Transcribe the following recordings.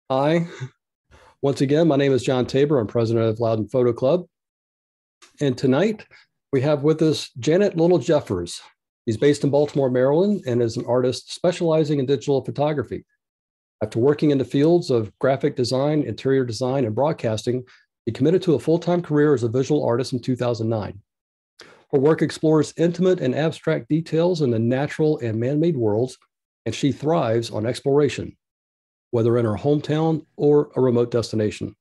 Hi. Once again, my name is John Tabor. I'm president of Loudon Photo Club. And tonight we have with us Janet Little Jeffers. He's based in Baltimore, Maryland, and is an artist specializing in digital photography. After working in the fields of graphic design, interior design, and broadcasting, he committed to a full-time career as a visual artist in 2009. Her work explores intimate and abstract details in the natural and man-made worlds, and she thrives on exploration, whether in her hometown or a remote destination.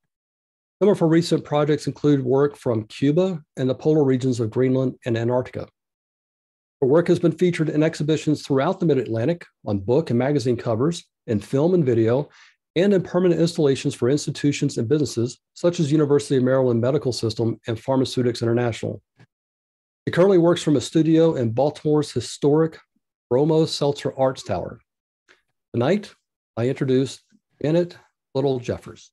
Some of her recent projects include work from Cuba and the polar regions of Greenland and Antarctica. Her work has been featured in exhibitions throughout the Mid-Atlantic, on book and magazine covers, in film and video, and in permanent installations for institutions and businesses such as University of Maryland Medical System and Pharmaceutics International. She currently works from a studio in Baltimore's historic Bromo Seltzer Arts Tower. Tonight, I introduce Janet Little Jeffers.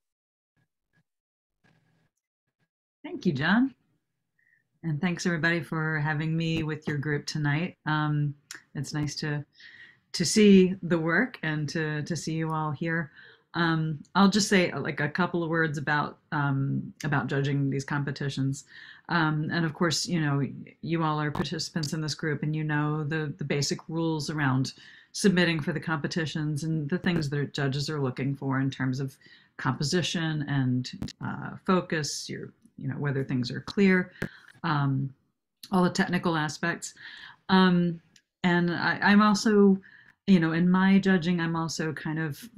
Thank you, John. And thanks everybody for having me with your group tonight. It's nice to see the work and to see you all here. I'll just say like a couple of words about judging these competitions. And of course, you know, you all are participants in this group and you know the basic rules around submitting for the competitions and the things that judges are looking for in terms of composition and focus, you know, whether things are clear, um, all the technical aspects. Um, and I'm also, you know, in my judging, I'm also kind of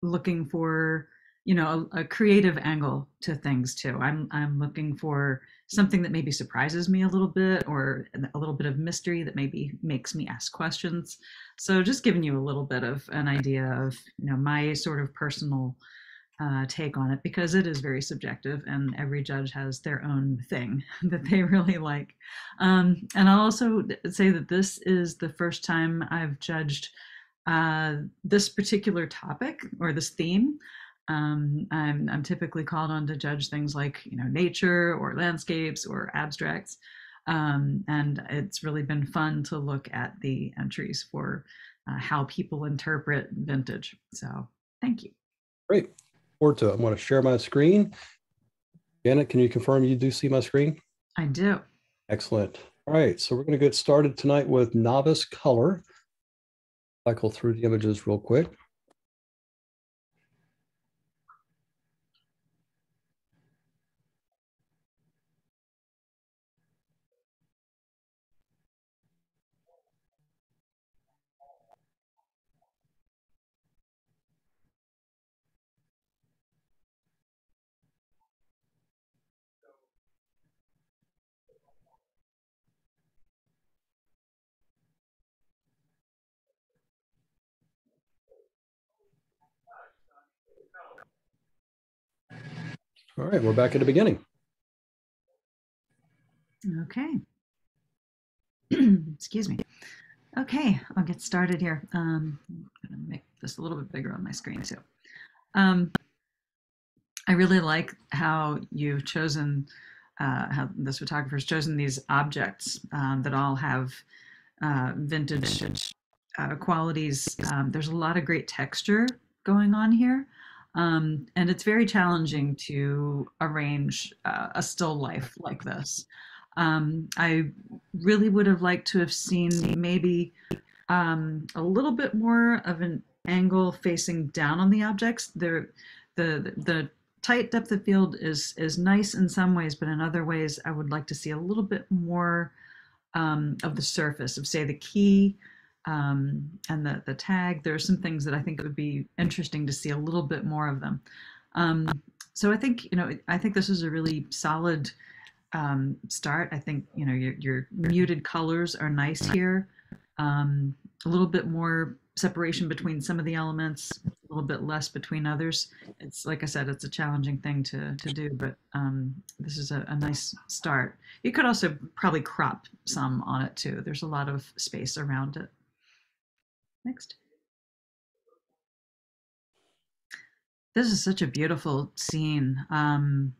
looking for, you know, a creative angle to things too. I'm looking for something that maybe surprises me a little bit, or a little bit of mystery that maybe makes me ask questions. So just giving you a little bit of an idea of, you know, my sort of personal take on it, because it is very subjective and every judge has their own thing that they really like. And I'll also say that this is the first time I've judged this particular topic or this theme. I'm typically called on to judge things like, you know, nature or landscapes or abstracts. And it's really been fun to look at the entries for how people interpret vintage. So thank you. Great. Forward to it. I'm going to share my screen. Janet, can you confirm you do see my screen? I do. Excellent. All right, so we're going to get started tonight with novice color. Cycle through the images real quick. All right, we're back at the beginning. Okay. Excuse me. Okay, I'll get started here. I'm gonna make this a little bit bigger on my screen too. Um, I really like how you've chosen, how this photographer's chosen these objects that all have vintage qualities. There's a lot of great texture going on here. And it's very challenging to arrange a still life like this. I really would have liked to have seen maybe a little bit more of an angle facing down on the objects. The tight depth of field is nice in some ways, but in other ways, I would like to see a little bit more of the surface of, say, the key and the tag. There are some things that I think it would be interesting to see a little bit more of them. So I think, you know, I think this is a really solid start. I think, you know, your muted colors are nice here. A little bit more separation between some of the elements, a little bit less between others. It's like I said, it's a challenging thing to do, but this is a nice start. You could also probably crop some on it too. There's a lot of space around it. Next. This is such a beautiful scene. I'm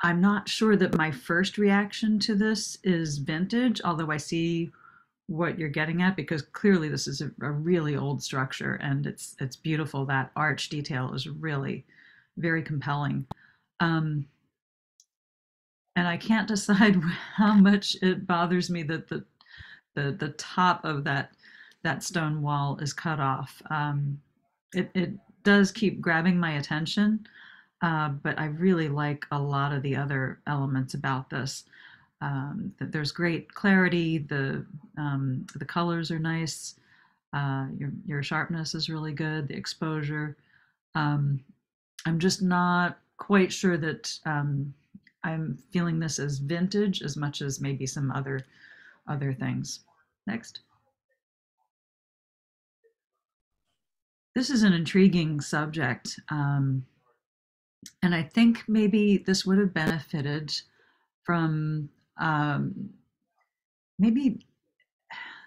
not sure that my first reaction to this is vintage, although I see what you're getting at, because clearly this is a really old structure, and it's beautiful. That arch detail is really very compelling. Um, and I can't decide how much it bothers me that the top of that stone wall is cut off. It does keep grabbing my attention, but I really like a lot of the other elements about this. That there's great clarity. The colors are nice. Your sharpness is really good. The exposure. Um, I'm just not quite sure that I'm feeling this as vintage as much as maybe some other things. Next. This is an intriguing subject, and I think maybe this would have benefited from maybe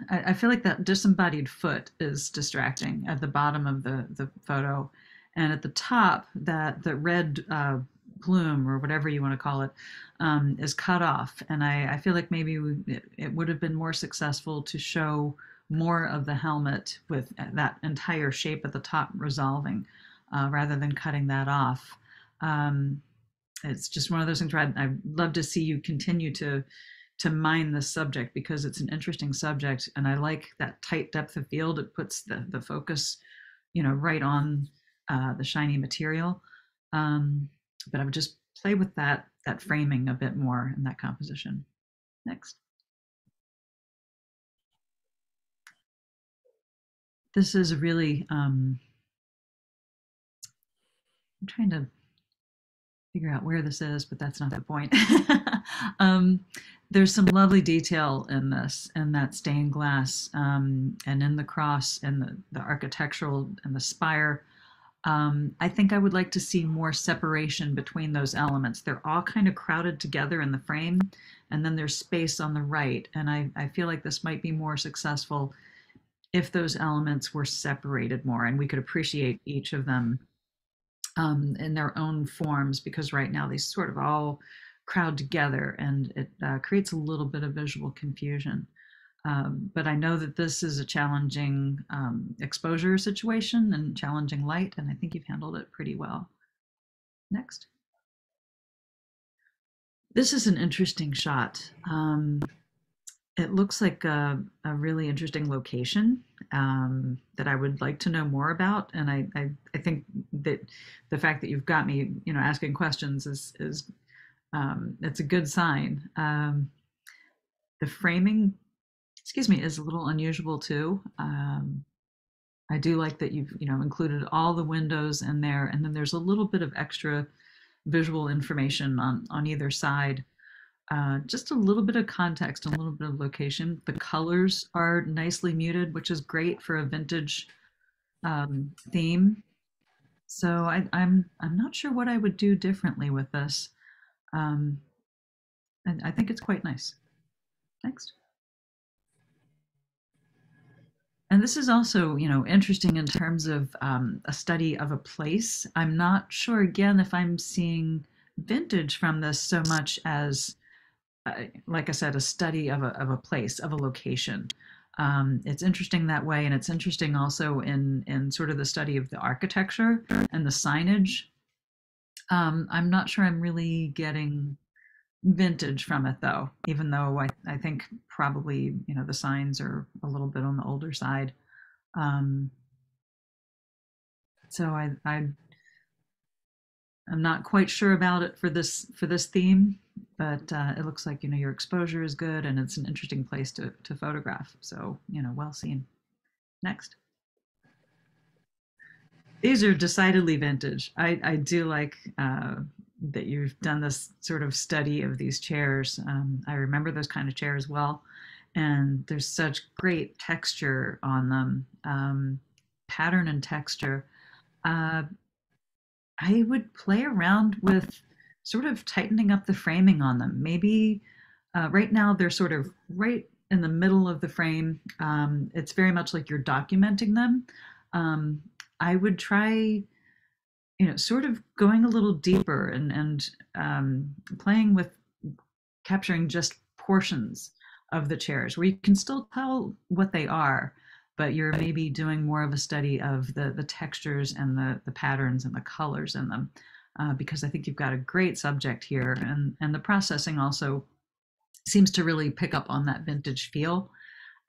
I feel like that disembodied foot is distracting at the bottom of the photo, and at the top that the red plume or whatever you want to call it is cut off, and I feel like maybe it would have been more successful to show more of the helmet with that entire shape at the top resolving, rather than cutting that off. Um, it's just one of those things where I'd love to see you continue to mine this subject, because it's an interesting subject, and I like that tight depth of field. It puts the focus, right on the shiny material. But I would just play with that framing a bit more in that composition. Next. This is a really I'm trying to figure out where this is, but that's not the point. um, there's some lovely detail in this, and that stained glass, and in the cross, and the architectural and the spire. I think I would like to see more separation between those elements. They're all kind of crowded together in the frame, and then there's space on the right. And I feel like this might be more successful if those elements were separated more and we could appreciate each of them in their own forms, because right now they sort of all crowd together, and it creates a little bit of visual confusion. But I know that this is a challenging exposure situation and challenging light, and I think you've handled it pretty well. Next. This is an interesting shot. It looks like a really interesting location that I would like to know more about. And I think that the fact that you've got me, asking questions is it's a good sign. The framing, excuse me, is a little unusual too. I do like that you've, included all the windows in there, and then there's a little bit of extra visual information on either side. Just a little bit of context, a little bit of location. The colors are nicely muted, which is great for a vintage theme. So I'm not sure what I would do differently with this. Um, and I think it's quite nice. Next. And this is also, interesting in terms of a study of a place. I'm not sure, again, if I'm seeing vintage from this so much as, like I said, a study of a place, of a location. It's interesting that way, and it's interesting also in sort of the study of the architecture and the signage. I'm not sure I'm really getting vintage from it though, even though I think probably, the signs are a little bit on the older side. Um, so I'm not quite sure about it for this theme, but it looks like, your exposure is good, and it's an interesting place to photograph. So, well seen. Next. These are decidedly vintage. I do like that you've done this sort of study of these chairs. I remember those kind of chairs well, and there's such great texture on them, pattern and texture. Uh, I would play around with sort of tightening up the framing on them. Maybe right now they're sort of right in the middle of the frame. It's very much like you're documenting them. Um, I would try, sort of going a little deeper and playing with capturing just portions of the chairs, where you can still tell what they are, but you're maybe doing more of a study of the textures and the patterns and the colors in them. Because I think you've got a great subject here, and the processing also seems to really pick up on that vintage feel.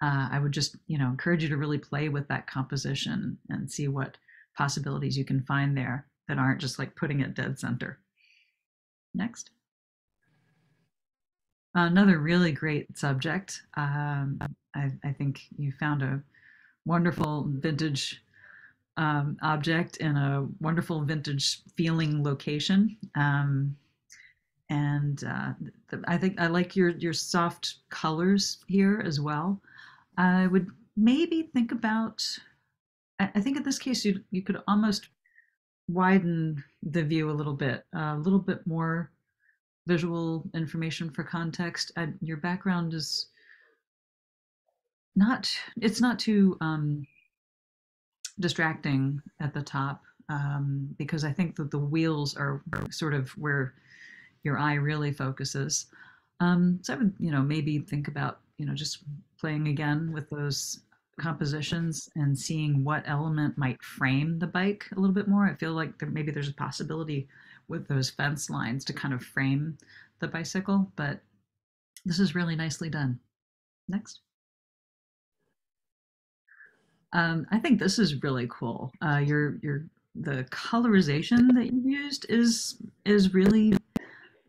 I would just, encourage you to really play with that composition and see what possibilities you can find there that aren't just like putting it dead center. Next. Another really great subject. I think you found a wonderful vintage object in a wonderful vintage feeling location. And I think I like your soft colors here as well. I would maybe think about. I think in this case you could almost widen the view a little bit more visual information for context. Your background is not. It's not too distracting at the top, because I think that the wheels are sort of where your eye really focuses. So I would, maybe think about, just playing again with those compositions and seeing what element might frame the bike a little bit more. I feel like maybe there's a possibility with those fence lines to kind of frame the bicycle, but this is really nicely done. Next. I think this is really cool. Your the colorization that you used is really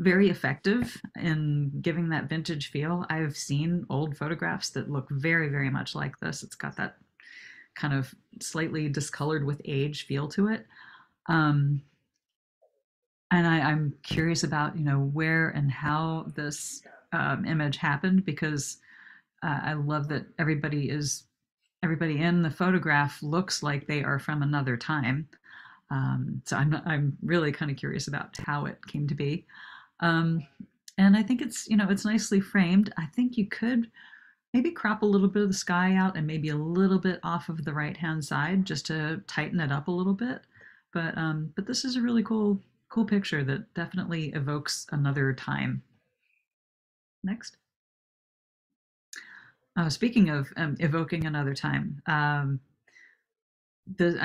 very effective in giving that vintage feel. I've seen old photographs that look very, very much like this. It's got that kind of slightly discolored with age feel to it. Um, and I'm curious about, where and how this image happened, because I love that everybody in the photograph looks like they are from another time. So I'm really kind of curious about how it came to be. Um, and I think it's nicely framed. I think you could maybe crop a little bit of the sky out and maybe a little bit off of the right hand side just to tighten it up a little bit. But this is a really cool picture that definitely evokes another time. Next. Speaking of evoking another time, I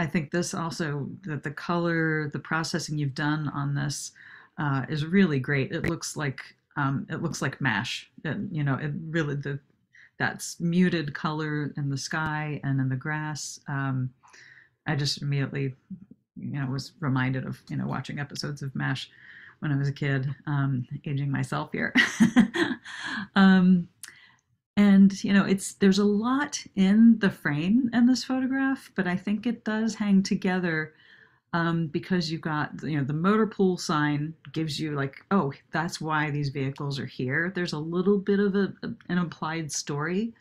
think this also, that the color, the processing you've done on this is really great. It looks like mash. It really that's muted color in the sky and in the grass. I just immediately, was reminded of watching episodes of MASH when I was a kid, aging myself here. um, and there's a lot in the frame in this photograph, but I think it does hang together, because you've got the motor pool sign gives you like, oh, that's why these vehicles are here. There's a little bit of an implied story,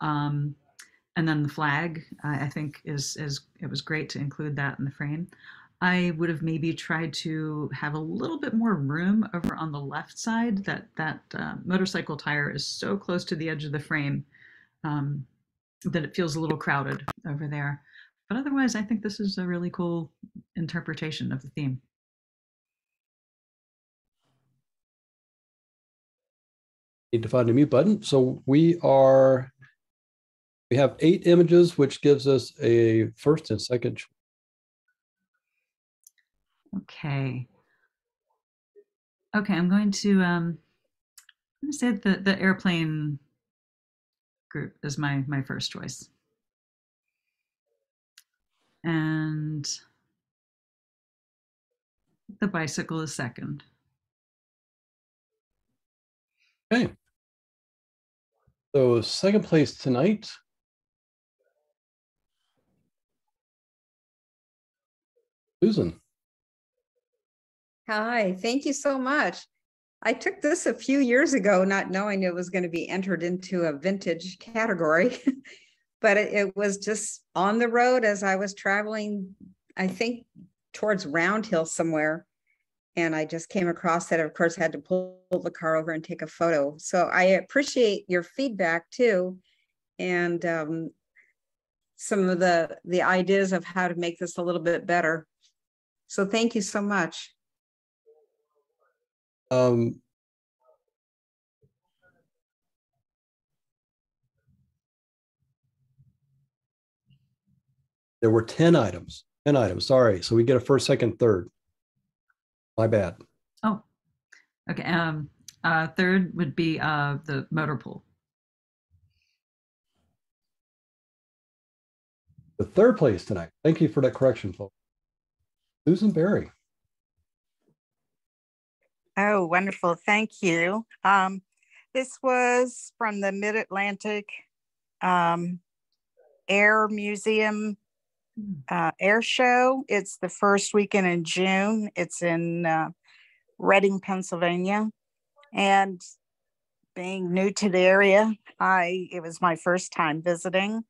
and then the flag, I think is it was great to include that in the frame. I would have maybe tried to have a little bit more room over on the left side. That motorcycle tire is so close to the edge of the frame, um, that it feels a little crowded over there. But otherwise, I think this is a really cool interpretation of the theme. Need to find a mute button. So we have 8 images, which gives us a first and second. Okay. Okay, I'm going to say the airplane group is my first choice. And the bicycle is second. Okay. So second place tonight, Susan. Hi, thank you so much. I took this a few years ago, not knowing it was going to be entered into a vintage category, but it was just on the road as I was traveling, I think towards Round Hill somewhere. And I just came across that, of course, had to pull the car over and take a photo. So I appreciate your feedback too. And some of the ideas of how to make this a little bit better. So thank you so much. There were 10 items. 10 items. Sorry. So we get a first, second, third. My bad. Oh, okay. Third would be the motor pool. The third place tonight. Thank you for that correction, folks. Susan Berry. Oh, wonderful. Thank you. This was from the Mid-Atlantic Air Museum Air Show. It's the first weekend in June. It's in Reading, Pennsylvania. And being new to the area, it was my first time visiting.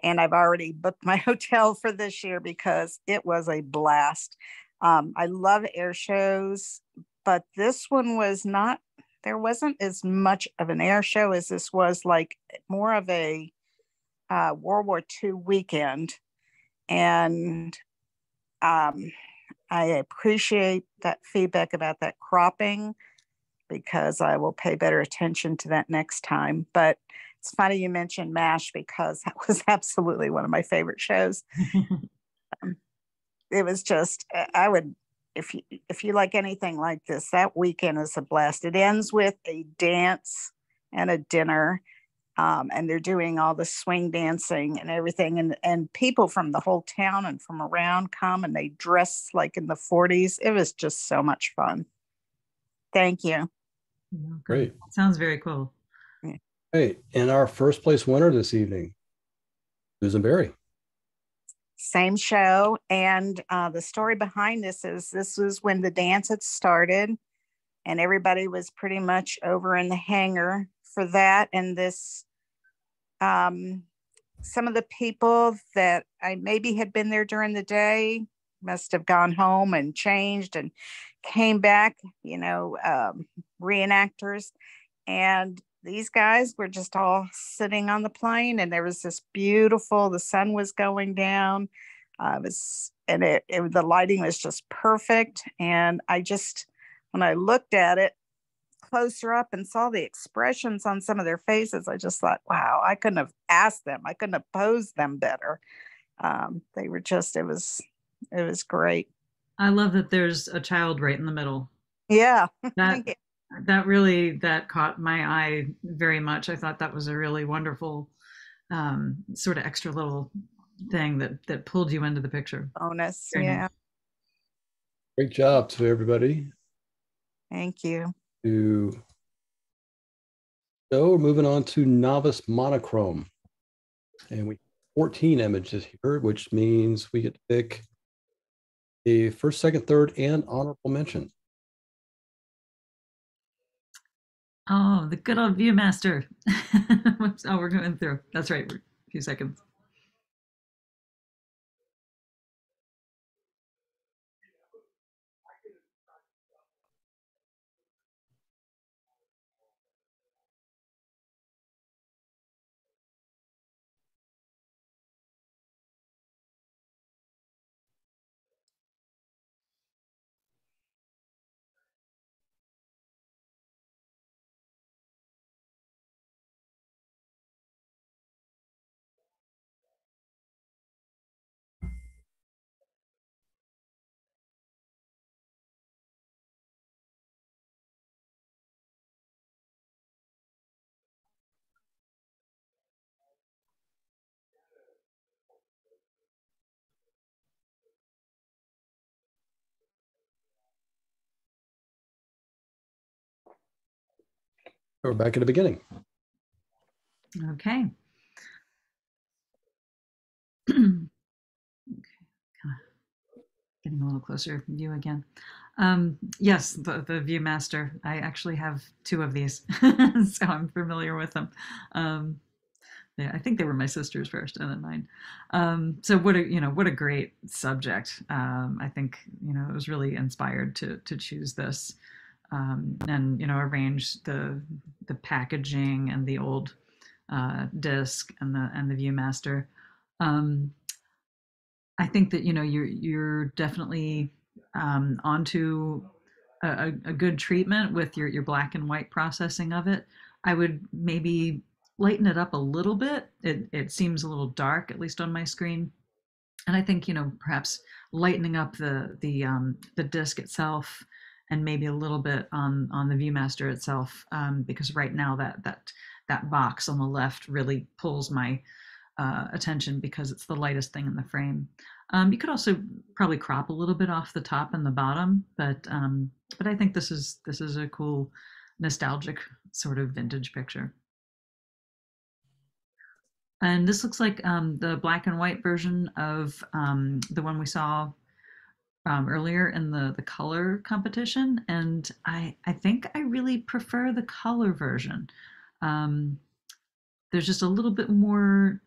And I've already booked my hotel for this year because it was a blast. I love air shows, but this one was not, there wasn't as much of an air show as this was, like more of a World War II weekend. And I appreciate that feedback about that cropping, because I will pay better attention to that next time. But it's funny you mentioned MASH, because that was absolutely one of my favorite shows. It was just, I would, if you like anything like this, that weekend is a blast. It ends with a dance and a dinner, and they're doing all the swing dancing and everything. And people from the whole town and from around come, and they dress like in the 40s. It was just so much fun. Thank you. Great. Sounds very cool. Hey, and our first place winner this evening, Susan Berry. Same show. And the story behind this was when the dance had started, and everybody was pretty much over in the hangar for that. And this, some of the people that I maybe had been there during the day must have gone home and changed and came back, reenactors. And these guys were just all sitting on the plane, and there was this beautiful, the sun was going down. The lighting was just perfect. And when I looked at it closer up and saw the expressions on some of their faces, I just thought, wow, I couldn't have asked them. I couldn't have posed them better. They were just, it was great. I love that there's a child right in the middle. Yeah. That caught my eye very much. I thought that was a really wonderful sort of extra little thing that pulled you into the picture. Bonus. Very yeah. nice. Great job to everybody. Thank you. So moving on to novice monochrome. And we have 14 images here, which means we get to pick a first, second, third, and honorable mention. Oh, the good old Viewmaster. Oh, we're going through. That's right. A few seconds. We're back at the beginning. Okay. Getting a little closer view again. Yes, the Viewmaster. I actually have two of these, so I'm familiar with them. Yeah, I think they were my sister's first, and then mine. So what a great subject. I think it was really inspired to choose this, and arrange the packaging and the old disc and the Viewmaster. I think that you're definitely onto a good treatment with your black and white processing of it. I would maybe lighten it up a little bit. It seems a little dark, at least on my screen. And I think, perhaps lightening up the disc itself, and maybe a little bit on the ViewMaster itself, because right now that box on the left really pulls my attention because it's the lightest thing in the frame. You could also probably crop a little bit off the top and the bottom, but I think this is a cool, nostalgic sort of vintage picture. And this looks like the black and white version of the one we saw earlier in the color competition. And I think I really prefer the color version. There's just a little bit more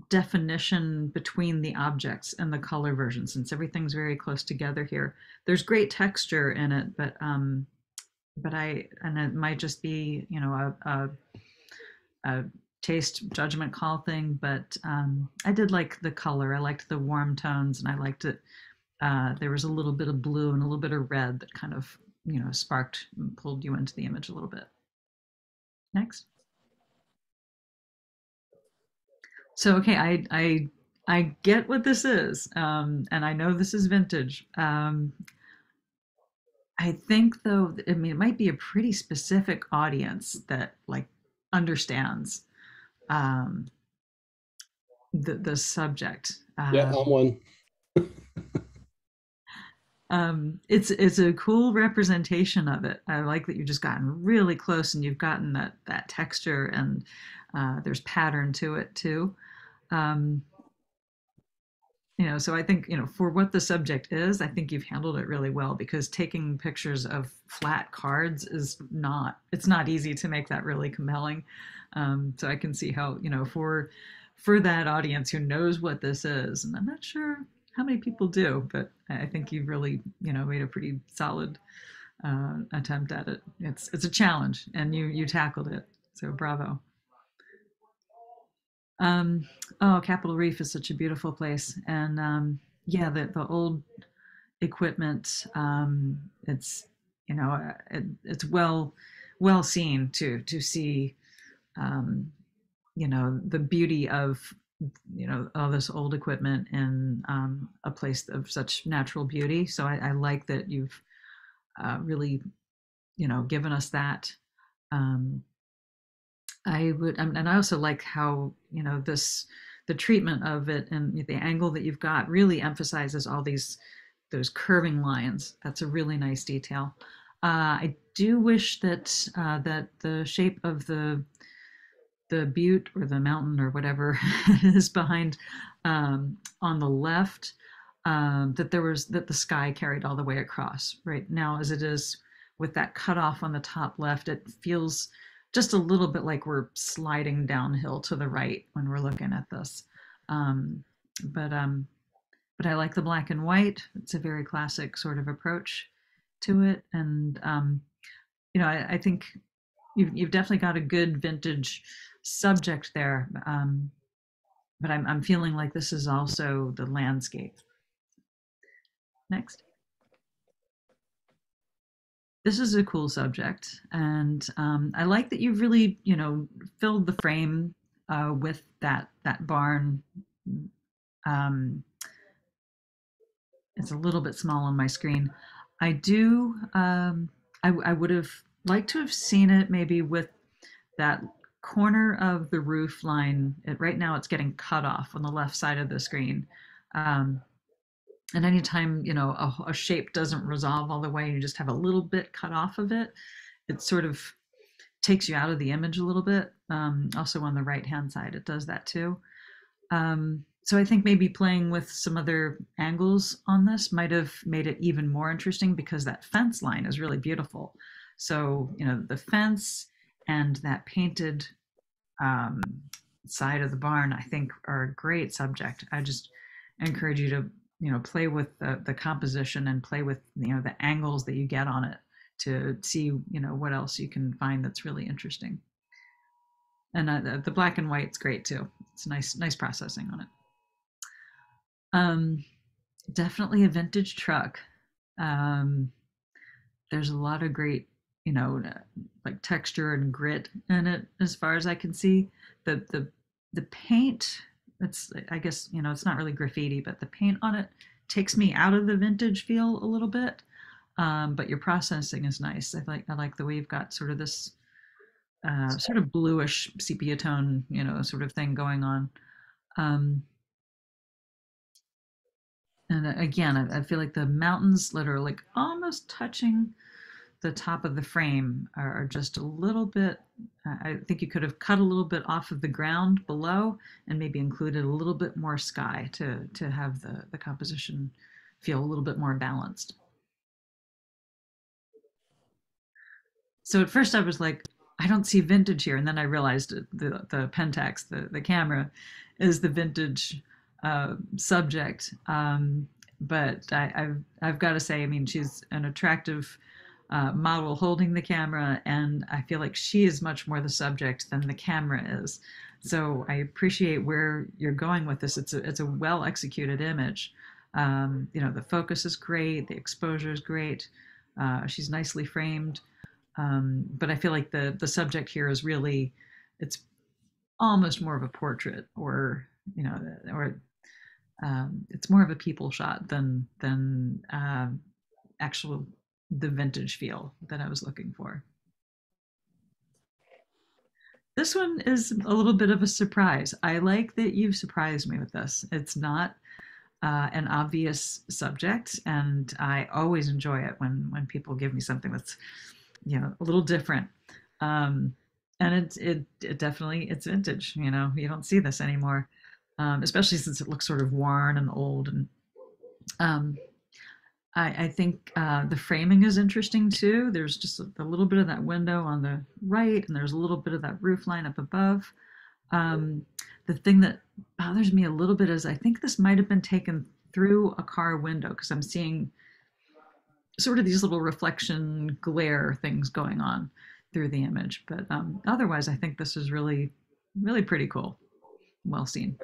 definition between the objects and the color version, since everything's very close together here. There's great texture in it, but it might just be, a taste judgment call thing, but I did like the color. I liked the warm tones, and I liked it. There was a little bit of blue and a little bit of red that kind of, sparked and pulled you into the image a little bit. Next. So, okay, I get what this is, and I know this is vintage. I think, though, it might be a pretty specific audience that understands the subject. Yeah, I'm one. It's a cool representation of it. I like that you've just gotten really close and you've gotten that texture, and there's pattern to it too. So I think, for what the subject is, I think you've handled it really well, because taking pictures of flat cards it's not easy to make that really compelling. So I can see how, for that audience who knows what this is, and I'm not sure how many people do, but I think you've really, made a pretty solid attempt at it. It's a challenge, and you tackled it. So bravo. Capitol Reef is such a beautiful place, and yeah, the old equipment. It's it's well seen to see the beauty of all this old equipment in a place of such natural beauty. So I like that you've really given us that. And I also like how the treatment of it and the angle that you've got really emphasizes all those curving lines. That's a really nice detail. I do wish that the shape of the butte or the mountain or whatever is behind on the left, that the sky carried all the way across. Right now, as it is with that cutoff on the top left, it feels just a little bit like we're sliding downhill to the right when we're looking at this. But I like the black and white. It's a very classic sort of approach to it. And, I think you've definitely got a good vintage subject there. But I'm feeling like this is also the landscape. Next. This is a cool subject, and I like that you've really, filled the frame with that barn. It's a little bit small on my screen. I do. I would have liked to have seen it maybe with that corner of the roof line. Right now, it's getting cut off on the left side of the screen. And anytime, a shape doesn't resolve all the way, you just have a little bit cut off of it, it sort of takes you out of the image a little bit. Also on the right-hand side, it does that too. So I think maybe playing with some other angles on this might have made it even more interesting, because that fence line is really beautiful. So, the fence and that painted side of the barn, I think, are a great subject. I just encourage you to play with the composition and play with the angles that you get on it to see what else you can find that's really interesting. And the black and white's great too. It's nice processing on it. Definitely a vintage truck. There's a lot of great like texture and grit in it, as far as I can see. The paint it's, I guess, it's not really graffiti, but the paint on it takes me out of the vintage feel a little bit. But your processing is nice. I like the way you've got sort of this sort of bluish sepia tone, sort of thing going on. Um, and again, I feel like the mountains that are like almost touching the top of the frame are just a little bit, I think you could have cut a little bit off of the ground below and maybe included a little bit more sky to have the composition feel a little bit more balanced. So at first I was like, I don't see vintage here. And then I realized the Pentax, the camera, is the vintage subject. But I've got to say, I mean, she's an attractive model holding the camera, and I feel like she is much more the subject than the camera is. So I appreciate where you're going with this. It's a well executed image. The focus is great, the exposure is great. She's nicely framed. But I feel like the subject here is really, it's almost more of a portrait, or it's more of a people shot than actual the vintage feel that I was looking for. This one is a little bit of a surprise. I like that you've surprised me with this. It's not an obvious subject, and I always enjoy it when people give me something that's a little different. And it definitely, it's vintage. You don't see this anymore, especially since it looks sort of worn and old. And I think the framing is interesting too. There's just a little bit of that window on the right, and there's a little bit of that roof line up above. The thing that bothers me a little bit is I think this might have been taken through a car window, because I'm seeing sort of these little reflection glare things going on through the image. But otherwise, I think this is really, really pretty cool. Well seen.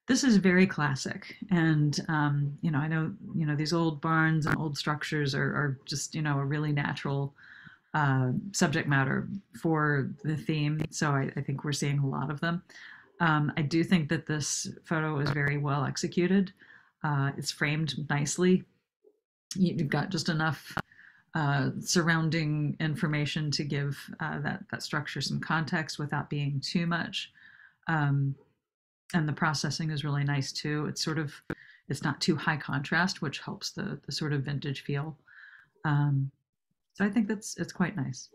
This is very classic. And, I know, these old barns and old structures are just, a really natural subject matter for the theme. So I think we're seeing a lot of them. I do think that this photo is very well executed. It's framed nicely. You've got just enough surrounding information to give that structure some context without being too much. And the processing is really nice too. It's not too high contrast, which helps the sort of vintage feel. So I think it's quite nice.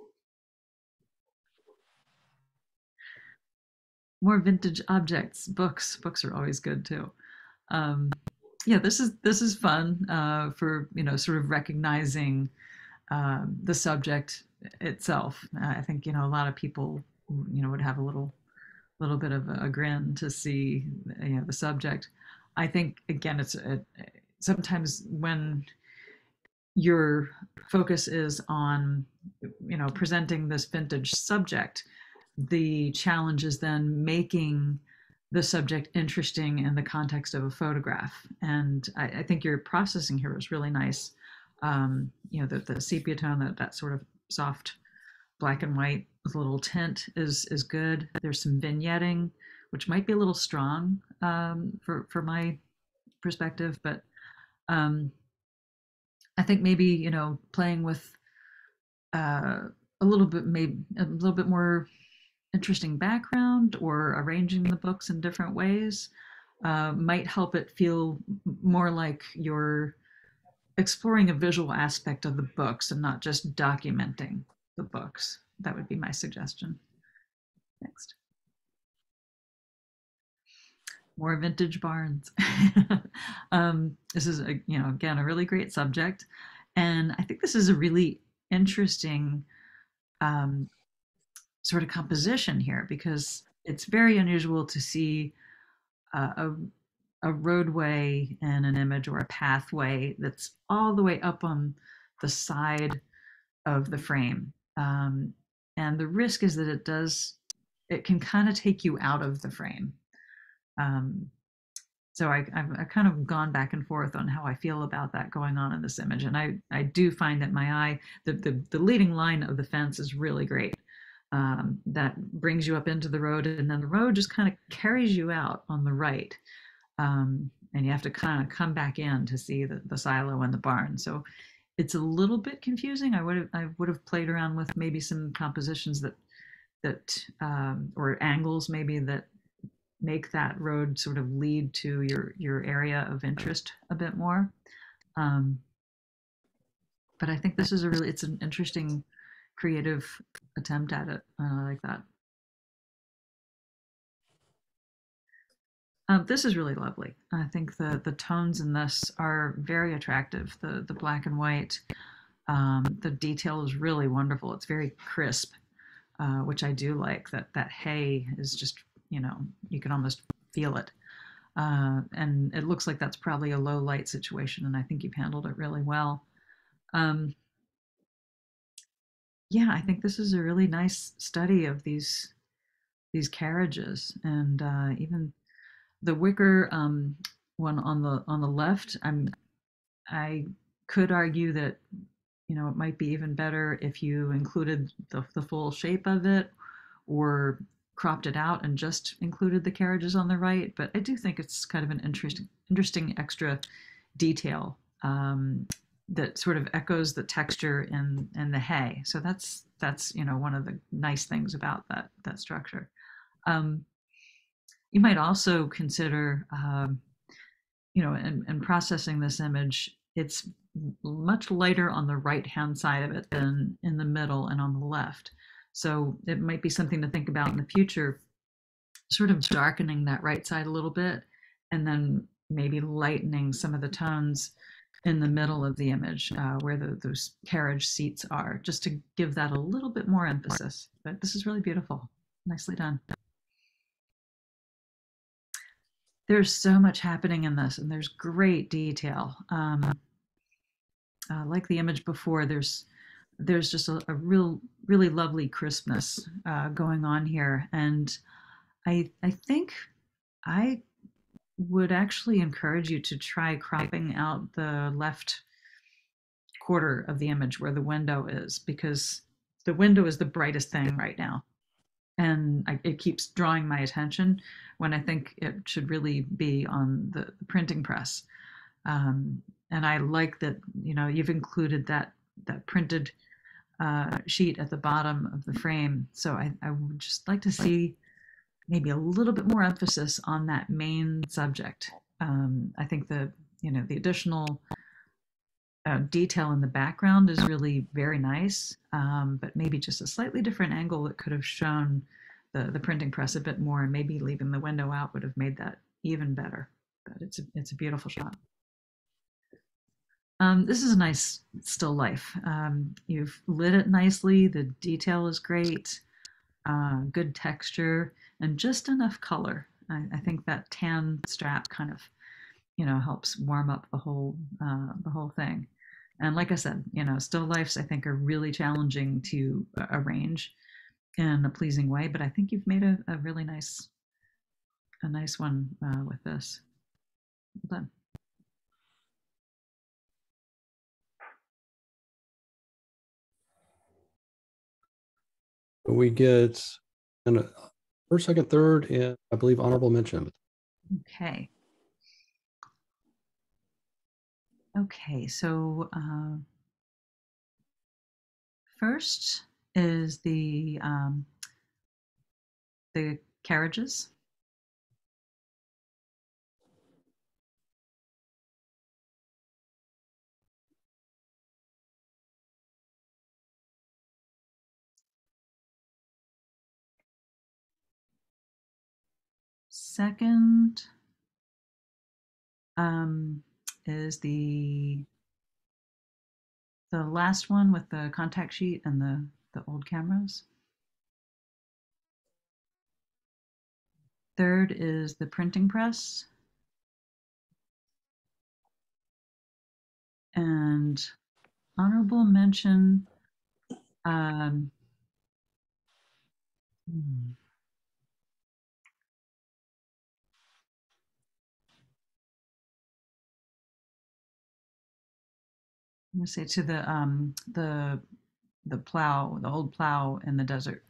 More vintage objects, books are always good too. Yeah, this is fun for sort of recognizing the subject itself. I think a lot of people would have a little bit of a grin to see the subject. I think again, it's sometimes when your focus is on presenting this vintage subject, the challenge is then making the subject interesting in the context of a photograph. And I think your processing here is really nice. The sepia tone, that sort of soft black and white with a little tint is good. There's some vignetting, which might be a little strong for my perspective, but I think maybe playing with a little bit more interesting background, or arranging the books in different ways might help it feel more like you're exploring a visual aspect of the books and not just documenting the books. That would be my suggestion. Next. More vintage barns. This is again a really great subject, and I think this is a really interesting sort of composition here, because it's very unusual to see a roadway in an image, or a pathway that's all the way up on the side of the frame. And the risk is that it can kind of take you out of the frame. So I've kind of gone back and forth on how I feel about that going on in this image. And I do find that my eye, the leading line of the fence is really great. that brings you up into the road, and then the road just kind of carries you out on the right. And you have to kind of come back in to see the silo and the barn. So it's a little bit confusing. I would have played around with maybe some compositions that or angles maybe that make that road sort of lead to your area of interest a bit more. But I think this is it's an interesting creative attempt at it. I like that. This is really lovely. I think the tones in this are very attractive. The black and white, the detail is really wonderful. It's very crisp, which I do like. That hay is just, you can almost feel it. And it looks like that's probably a low light situation, and I think you've handled it really well. Yeah, I think this is a really nice study of these carriages, and even the wicker one on the left. I could argue that it might be even better if you included the full shape of it, or cropped it out and just included the carriages on the right. But I do think it's kind of an interesting extra detail that sort of echoes the texture in the hay. So that's one of the nice things about that structure. You might also consider, in processing this image, it's much lighter on the right-hand side of it than in the middle and on the left. So it might be something to think about in the future, sort of darkening that right side a little bit, and then maybe lightening some of the tones in the middle of the image where those carriage seats are, just to give that a little bit more emphasis. But this is really beautiful. Nicely done. There's so much happening in this, and there's great detail. Like the image before, there's just a really lovely crispness going on here. And I think I would actually encourage you to try cropping out the left quarter of the image where the window is, because the window is the brightest thing right now. And it keeps drawing my attention when I think it should really be on the printing press. And I like that, you've included that printed sheet at the bottom of the frame. So I would just like to see maybe a little bit more emphasis on that main subject. I think the additional detail in the background is really very nice, but maybe just a slightly different angle that could have shown the printing press a bit more, and maybe leaving the window out would have made that even better. But it's a beautiful shot. This is a nice still life. You've lit it nicely. The detail is great. Good texture and just enough color. I think that tan strap kind of, helps warm up the whole thing. And like I said, still lifes I think are really challenging to arrange in a pleasing way. But I think you've made a really nice one with this. Well done. We get first, second, third, and I believe honorable mention. Okay. Okay, so first is the carriages. Second is the last one with the contact sheet and the old cameras. Third is the printing press. And honorable mention, I'm gonna say to the plow, the old plow in the desert.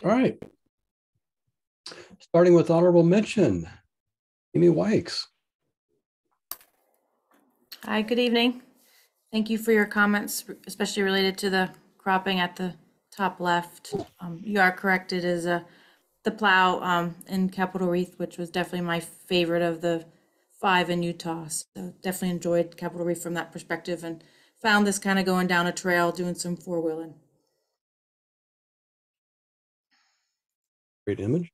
All right. Starting with honorable mention, Amy Wykes. Hi, good evening. Thank you for your comments, especially related to the cropping at the top left. You are correct, it is the plow in Capitol Reef, which was definitely my favorite of the 5 in Utah. So definitely enjoyed Capitol Reef from that perspective and found this kind of going down a trail, doing some 4-wheeling. Great image.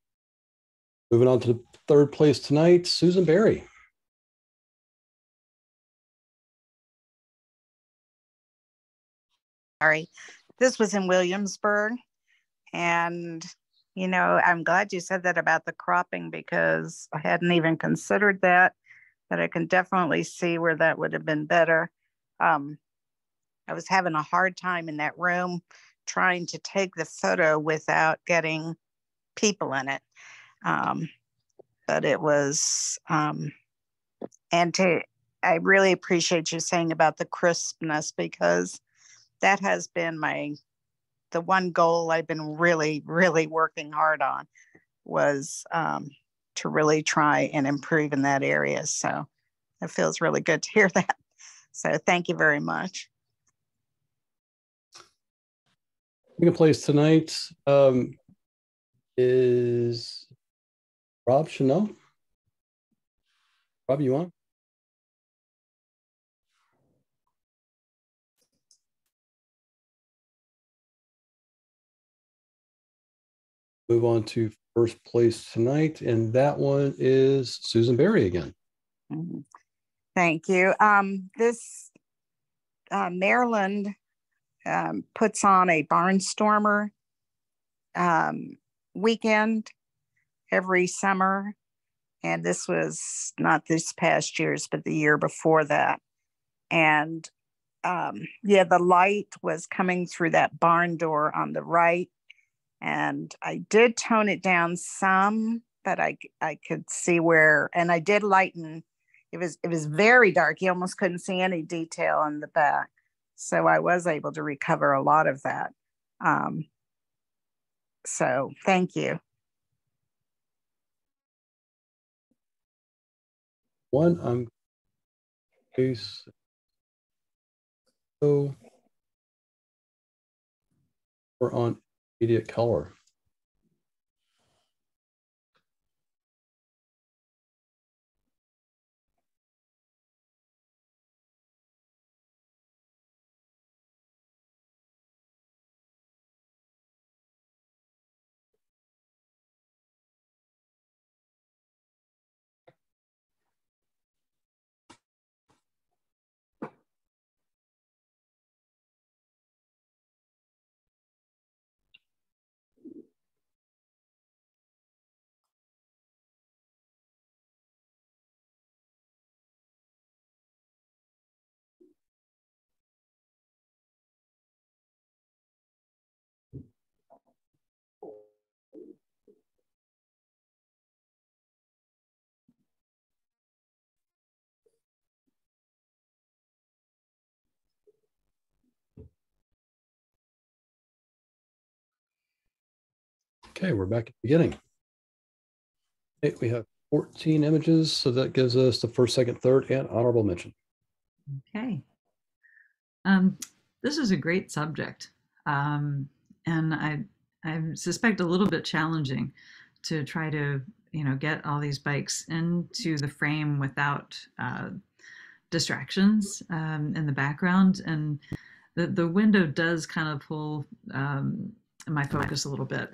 Moving on to the third place tonight, Susan Berry. Sorry, this was in Williamsburg. And, you know, I'm glad you said that about the cropping because I hadn't even considered that, but I can definitely see where that would have been better. I was having a hard time in that room trying to take the photo without getting people in it. But it was, I really appreciate you saying about the crispness because that has been the one goal I've been really, really working hard on was to really try and improve in that area. So it feels really good to hear that. So thank you very much. Second place tonight is Rob Chanel. Rob, you on? Move on to first place tonight, and that one is Susan Berry again. Mm-hmm. Thank you. This Maryland puts on a barnstormer weekend every summer, and this was not this past year's, but the year before that. And yeah, the light was coming through that barn door on the right. And I did tone it down some, but I could see where, and I did lighten. It was very dark. You almost couldn't see any detail in the back. So I was able to recover a lot of that. So thank you. One, I'm case. So we're on immediate color. Okay, we're back at the beginning. Okay, we have 14 images, so that gives us the first, second, third, and honorable mention. Okay. This is a great subject, and I suspect a little bit challenging to try to get all these bikes into the frame without distractions in the background, and the window does kind of pull my focus a little bit.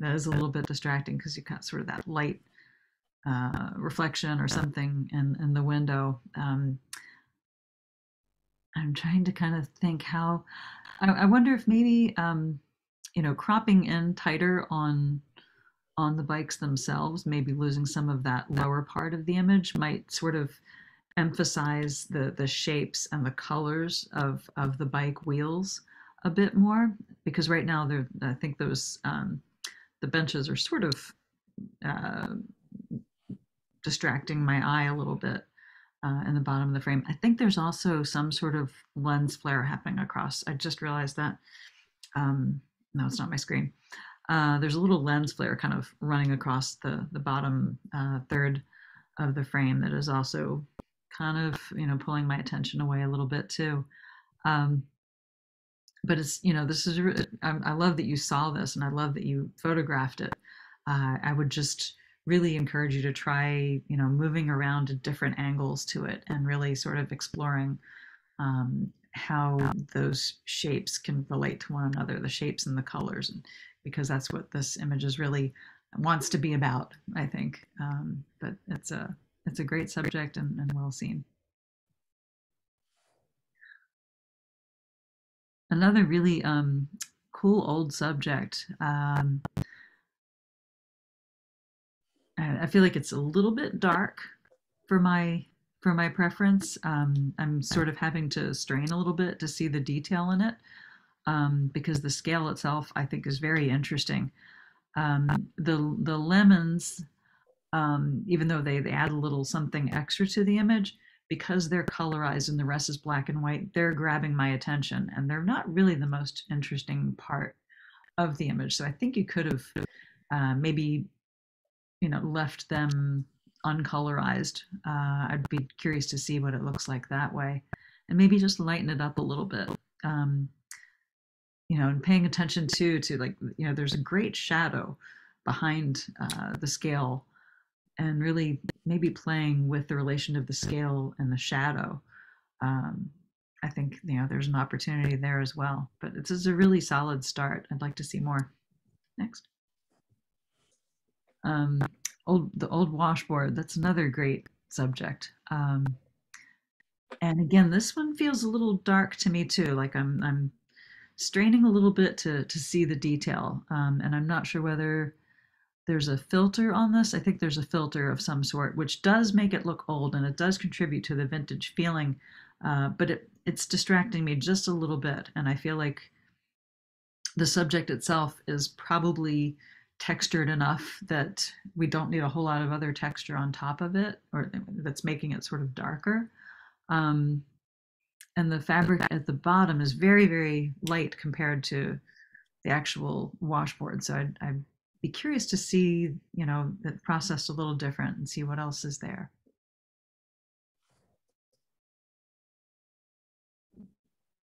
That is a little bit distracting because you got sort of that light reflection or something in the window. I'm trying to kind of think how, I wonder if maybe, cropping in tighter on the bikes themselves, maybe losing some of that lower part of the image might sort of emphasize the shapes and the colors of the bike wheels a bit more, because right now I think those the benches are sort of distracting my eye a little bit in the bottom of the frame. I think there's also some sort of lens flare happening across. I just realized that. No, it's not my screen. There's a little lens flare kind of running across the bottom third of the frame that is also kind of, pulling my attention away a little bit too. Um, but it's, this is, I love that you saw this and I love that you photographed it. I would just really encourage you to try, moving around to different angles to it and really sort of exploring how those shapes can relate to one another, the shapes and the colors, and because that's what this image is really wants to be about, I think. But it's a great subject and well seen. Another really cool old subject. I feel like it's a little bit dark for my preference. I'm sort of having to strain a little bit to see the detail in it because the scale itself I think is very interesting. The lemons, even though they add a little something extra to the image, because they're colorized and the rest is black and white, they're grabbing my attention and they're not really the most interesting part of the image. So I think you could have maybe, left them uncolorized. I'd be curious to see what it looks like that way and maybe just lighten it up a little bit. And paying attention to like, there's a great shadow behind the scale and really maybe playing with the relation of the scale and the shadow. I think, there's an opportunity there as well, but this is a really solid start. I'd like to see more. Next. The old washboard, that's another great subject. And again, this one feels a little dark to me too. Like I'm straining a little bit to see the detail. And I'm not sure whether there's a filter on this. I think there's a filter of some sort, which does make it look old and it does contribute to the vintage feeling. But it's distracting me just a little bit. And I feel like the subject itself is probably textured enough that we don't need a whole lot of other texture on top of it, or that's making it sort of darker. And the fabric at the bottom is very, very light compared to the actual washboard. So I'd be curious to see, the process a little different and see what else is there.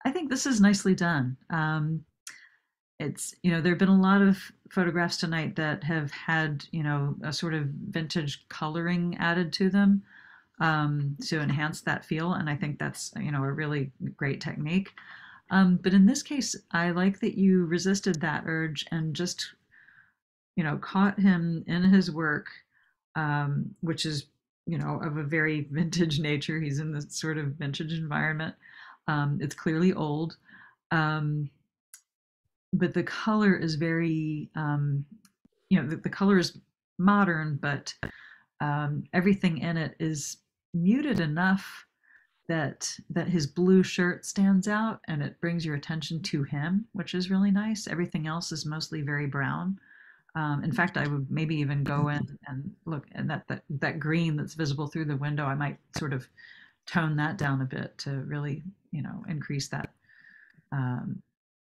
I think this is nicely done. It's, there have been a lot of photographs tonight that have had, a sort of vintage coloring added to them to enhance that feel. And I think that's, a really great technique. But in this case, I like that you resisted that urge and just, caught him in his work, which is, of a very vintage nature. He's in this sort of vintage environment. It's clearly old. But the color is very, the color is modern, but everything in it is muted enough that his blue shirt stands out and it brings your attention to him, which is really nice. Everything else is mostly very brown. In fact, I would maybe even go in and look, and that green that's visible through the window, I might sort of tone that down a bit to really, increase that,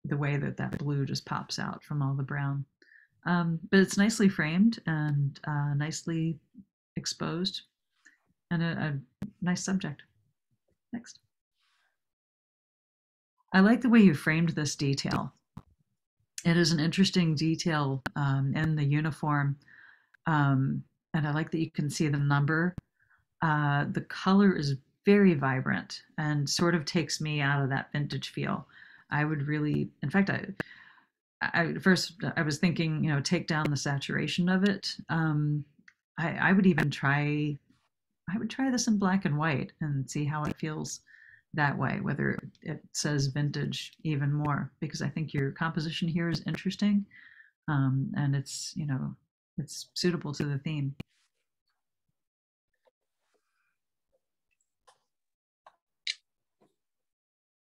the way that blue just pops out from all the brown. But it's nicely framed and nicely exposed and a nice subject. Next. I like the way you framed this detail. It is an interesting detail in the uniform. And I like that you can see the number. The color is very vibrant and sort of takes me out of that vintage feel. I would really, in fact, first I was thinking, take down the saturation of it. I would even try this in black and white and see how it feels that way, whether it says vintage even more, because I think your composition here is interesting. And it's, it's suitable to the theme.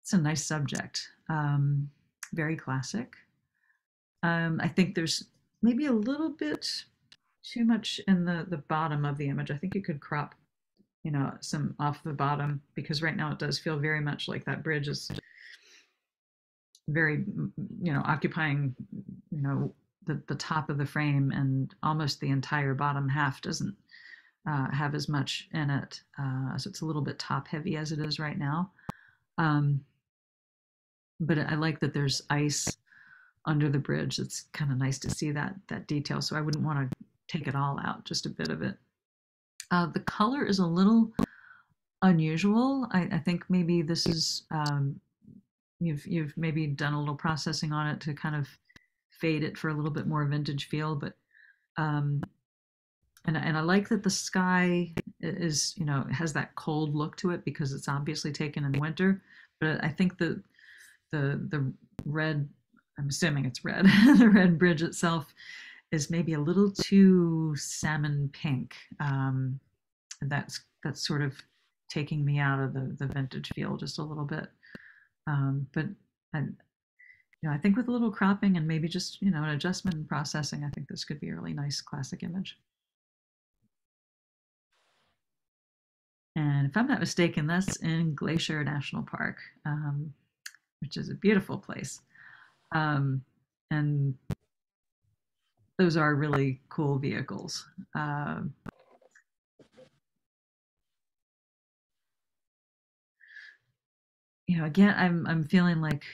It's a nice subject, very classic. I think there's maybe a little bit too much in the bottom of the image. I think you could crop, some off the bottom, because right now it does feel very much like that bridge is very, occupying, the top of the frame, and almost the entire bottom half doesn't have as much in it. So it's a little bit top heavy as it is right now. But I like that there's ice under the bridge. It's kind of nice to see that detail. So I wouldn't want to take it all out, just a bit of it. The color is a little unusual. I think maybe this is, you've maybe done a little processing on it to kind of fade it for a little bit more vintage feel, but and I like that the sky is, has that cold look to it because it's obviously taken in winter. But I think the red, I'm assuming it's red, the red bridge itself is maybe a little too salmon pink. That's sort of taking me out of the vintage feel just a little bit. But I think with a little cropping and maybe just, an adjustment in processing, I think this could be a really nice classic image. And if I'm not mistaken, that's in Glacier National Park, which is a beautiful place. And those are really cool vehicles. Again, I'm feeling like,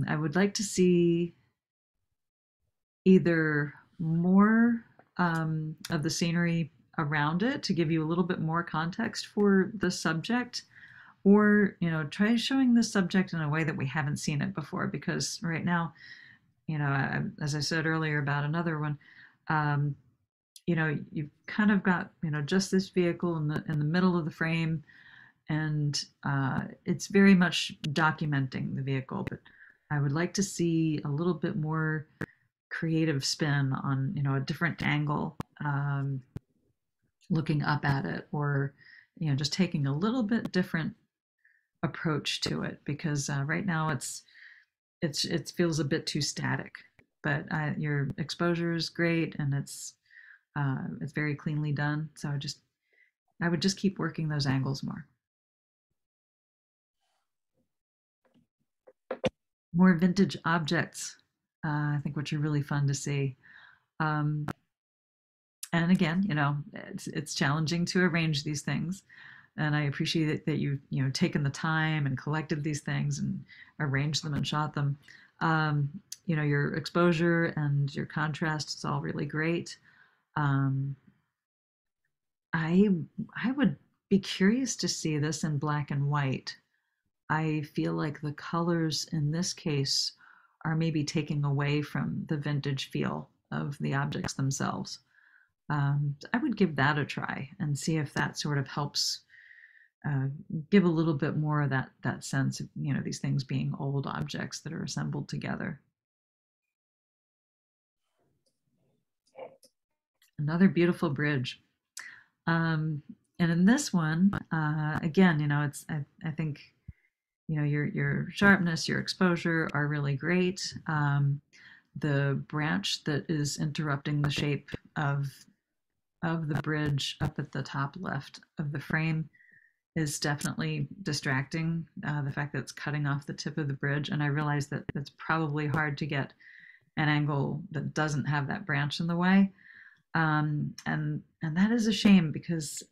I would like to see either more of the scenery around it to give you a little bit more context for the subject, or try showing the subject in a way that we haven't seen it before. Because right now, as I said earlier about another one, you've kind of got just this vehicle in the middle of the frame, and it's very much documenting the vehicle. But I would like to see a little bit more creative spin on a different angle, looking up at it, or just taking a little bit different approach to it, because right now it feels a bit too static. But your exposure is great, and it's very cleanly done. So I would just keep working those angles more. More vintage objects, I think, which are really fun to see. And again, it's challenging to arrange these things. And I appreciate that you've taken the time and collected these things and arranged them and shot them. Your exposure and your contrast is all really great. I would be curious to see this in black and white. I feel like the colors in this case are maybe taking away from the vintage feel of the objects themselves. I would give that a try and see if that sort of helps give a little bit more of that sense of these things being old objects that are assembled together. Another beautiful bridge. And in this one, again, it's I think your sharpness, your exposure are really great. The branch that is interrupting the shape of the bridge up at the top left of the frame is definitely distracting. The fact that it's cutting off the tip of the bridge, and I realize that it's probably hard to get an angle that doesn't have that branch in the way, and that is a shame, because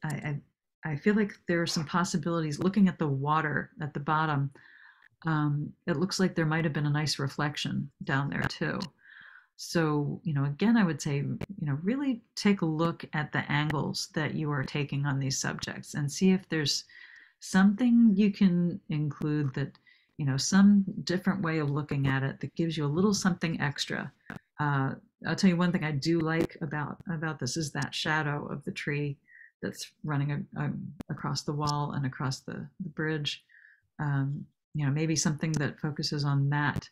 I feel like there are some possibilities. Looking at the water at the bottom, it looks like there might have been a nice reflection down there too. So, again, I would say, really take a look at the angles that you are taking on these subjects and see if there's something you can include that, some different way of looking at it that gives you a little something extra. I'll tell you one thing I do like about this is that shadow of the tree that's running across the wall and across the bridge. Maybe something that focuses on that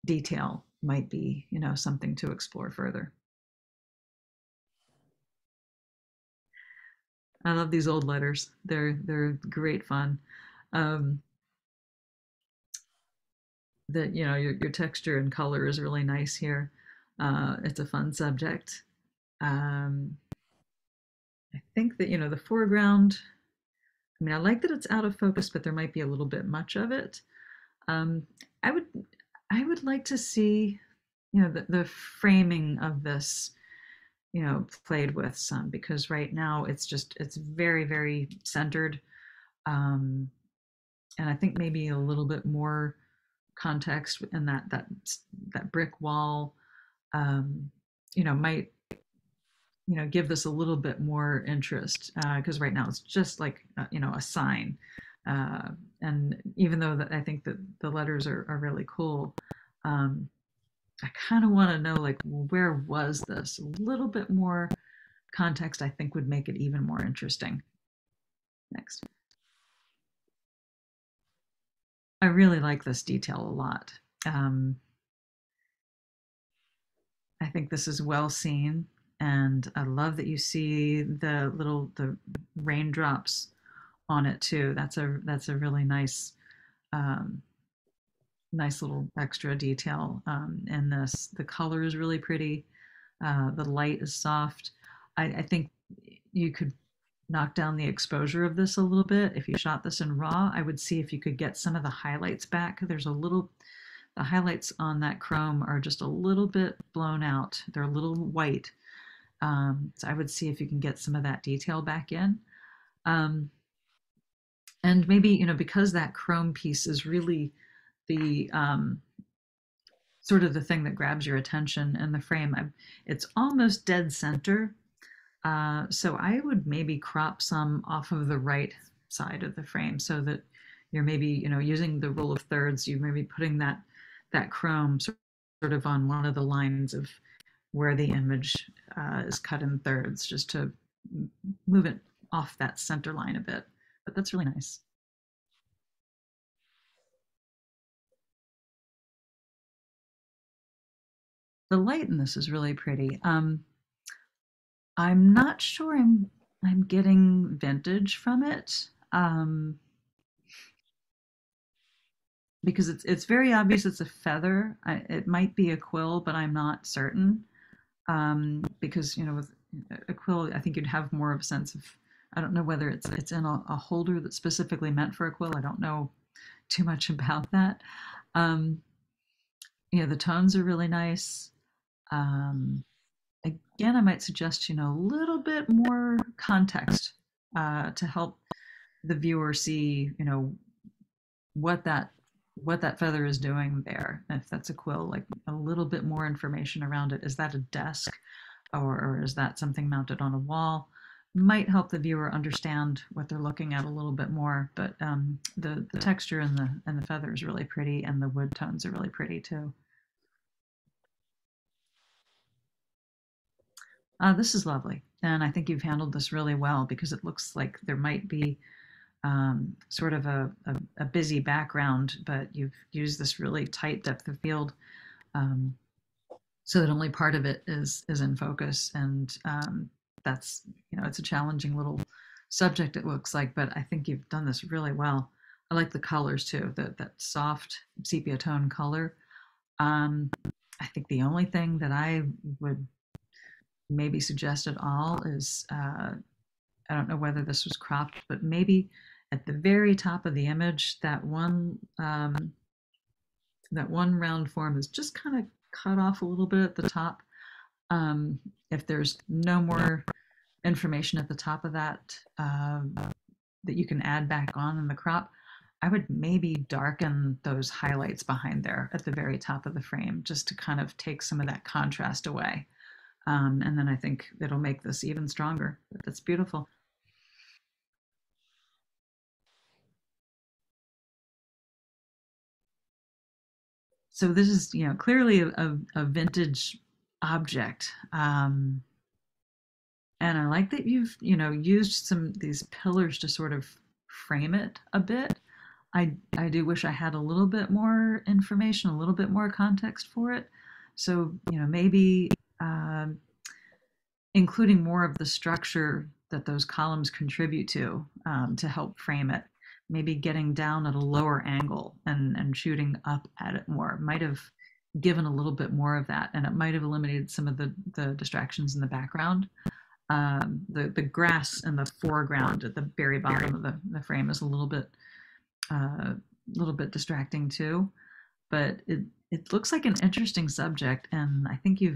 detail might be, something to explore further. I love these old letters. They're great fun. That your texture and color is really nice here. It's a fun subject. I think that the foreground, I like that it's out of focus, but there might be a little bit much of it. I would like to see the framing of this, played with some, because right now it's very, very centered. And I think maybe a little bit more context in that brick wall, might, give this a little bit more interest, because right now it's just like, a sign. And even though I think that the letters are really cool, I kind of want to know, like, where was this? A little bit more context, I think, would make it even more interesting. Next. I really like this detail a lot. I think this is well seen, and I love that you see the raindrops on it too. That's a really nice, nice little extra detail in this. The color is really pretty. The light is soft. I think you could knock down the exposure of this a little bit. If you shot this in RAW, I would see if you could get some of the highlights back. The highlights on that chrome are just a little bit blown out. They're a little white. So I would see if you can get some of that detail back in. And maybe, because that chrome piece is really the sort of the thing that grabs your attention in the frame. It's almost dead center. So I would maybe crop some off of the right side of the frame, so that you're maybe, using the rule of thirds, you may be putting that chrome sort of on one of the lines of where the image is cut in thirds, just to move it off that center line a bit. But that's really nice. The light in this is really pretty. I'm not sure I'm getting vintage from it, because it's very obvious it's a feather. It might be a quill, but I'm not certain, because with a quill, I think you'd have more of a sense of. I don't know whether it's in a holder that's specifically meant for a quill. I don't know too much about that. The tones are really nice. Again, I might suggest, a little bit more context to help the viewer see, what that feather is doing there. If that's a quill, like a little bit more information around it. Is that a desk, or is that something mounted on a wall? Might help the viewer understand what they're looking at a little bit more. But the texture and the feather is really pretty, and the wood tones are really pretty too. This is lovely, and I think you've handled this really well, because it looks like there might be sort of a busy background, but you've used this really tight depth of field, so that only part of it is in focus. And that's, it's a challenging little subject, it looks like, but I think you've done this really well. I like the colors too, that soft sepia tone color. I think the only thing that I would maybe suggest at all is, I don't know whether this was cropped, but maybe at the very top of the image, that one round form is just kind of cut off a little bit at the top. If there's no more information at the top of that that you can add back on in the crop, I would maybe darken those highlights behind there at the very top of the frame, just to kind of take some of that contrast away. And then I think it'll make this even stronger. But that's beautiful. So this is, clearly a vintage object. And I like that you've, used these pillars to sort of frame it a bit. I do wish I had a little bit more information, a little bit more context for it. So, maybe including more of the structure that those columns contribute to help frame it. Maybe getting down at a lower angle and shooting up at it more might have given a little bit more of that, and it might have eliminated some of the distractions in the background. The grass in the foreground at the very bottom of the frame is a little bit distracting too. but it looks like an interesting subject, and I think your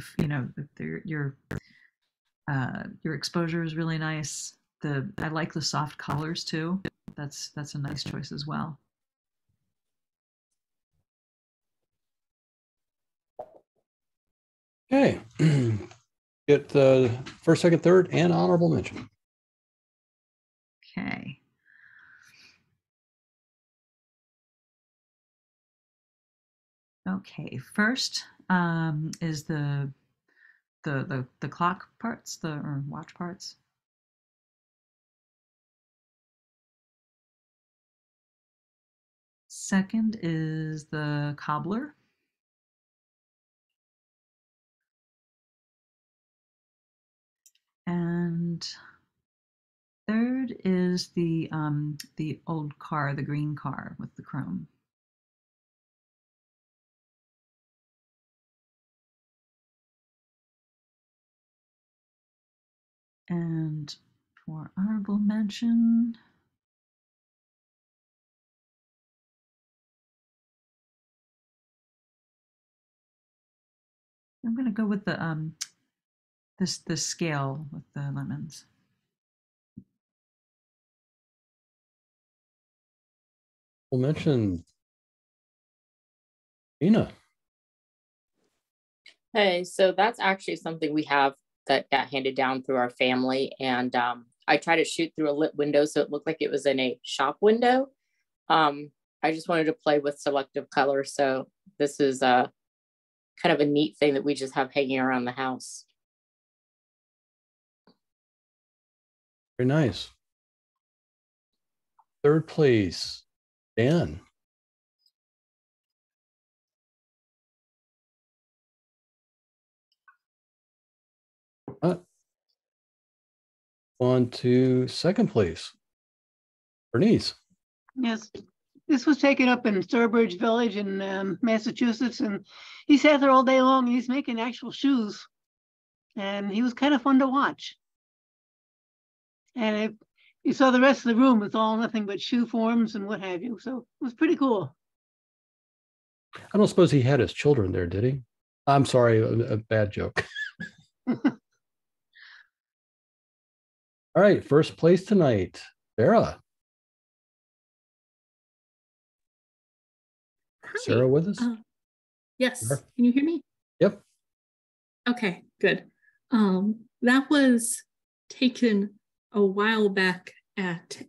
exposure is really nice. I like the soft colors too. That's a nice choice as well. Okay. Get the first, second, third, and honorable mention. Okay. Okay, first is the clock parts, or watch parts. Second is the cobbler. And third is the old car, the green car with the chrome. And for honorable mention, I'm going to go with the this scale with the lemons. We'll mention Ina. Hey, so that's actually something we have that got handed down through our family. And I tried to shoot through a lit window so it looked like it was in a shop window. I just wanted to play with selective color. So this is kind of a neat thing that we just have hanging around the house. Very nice. Third place, Dan. On to second place, Bernice. Yes, this was taken up in Sturbridge Village in Massachusetts, and he sat there all day long and he's making actual shoes, and he was kind of fun to watch. And if you saw the rest of the room, it's all nothing but shoe forms and what have you, so it was pretty cool. I don't suppose he had his children there, did he? I'm sorry, a bad joke. All right, first place tonight, Sarah. Sarah with us? Yes. Sure. Can you hear me? Yep. Okay, good. That was taken a while back at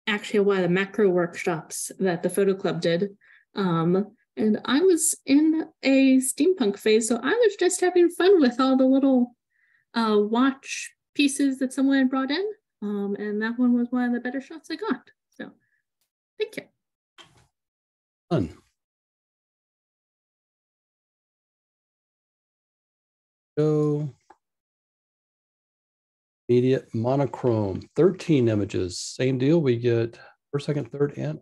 actually one of the macro workshops that the photo club did. And I was in a steampunk phase, so I was just having fun with all the little watch pieces that someone had brought in. And that one was one of the better shots I got. So thank you. Fun. Go. Immediate monochrome, 13 images. Same deal. We get first, second, third, and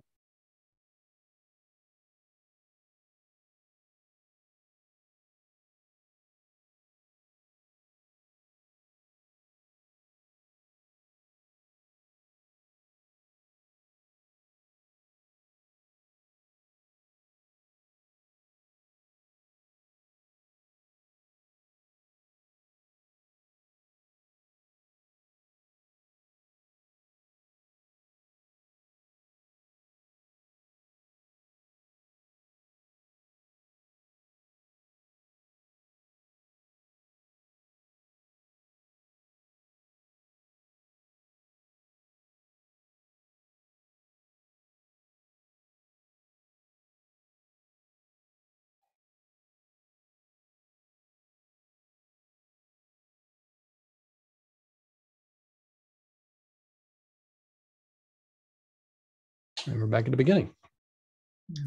we're back at the beginning.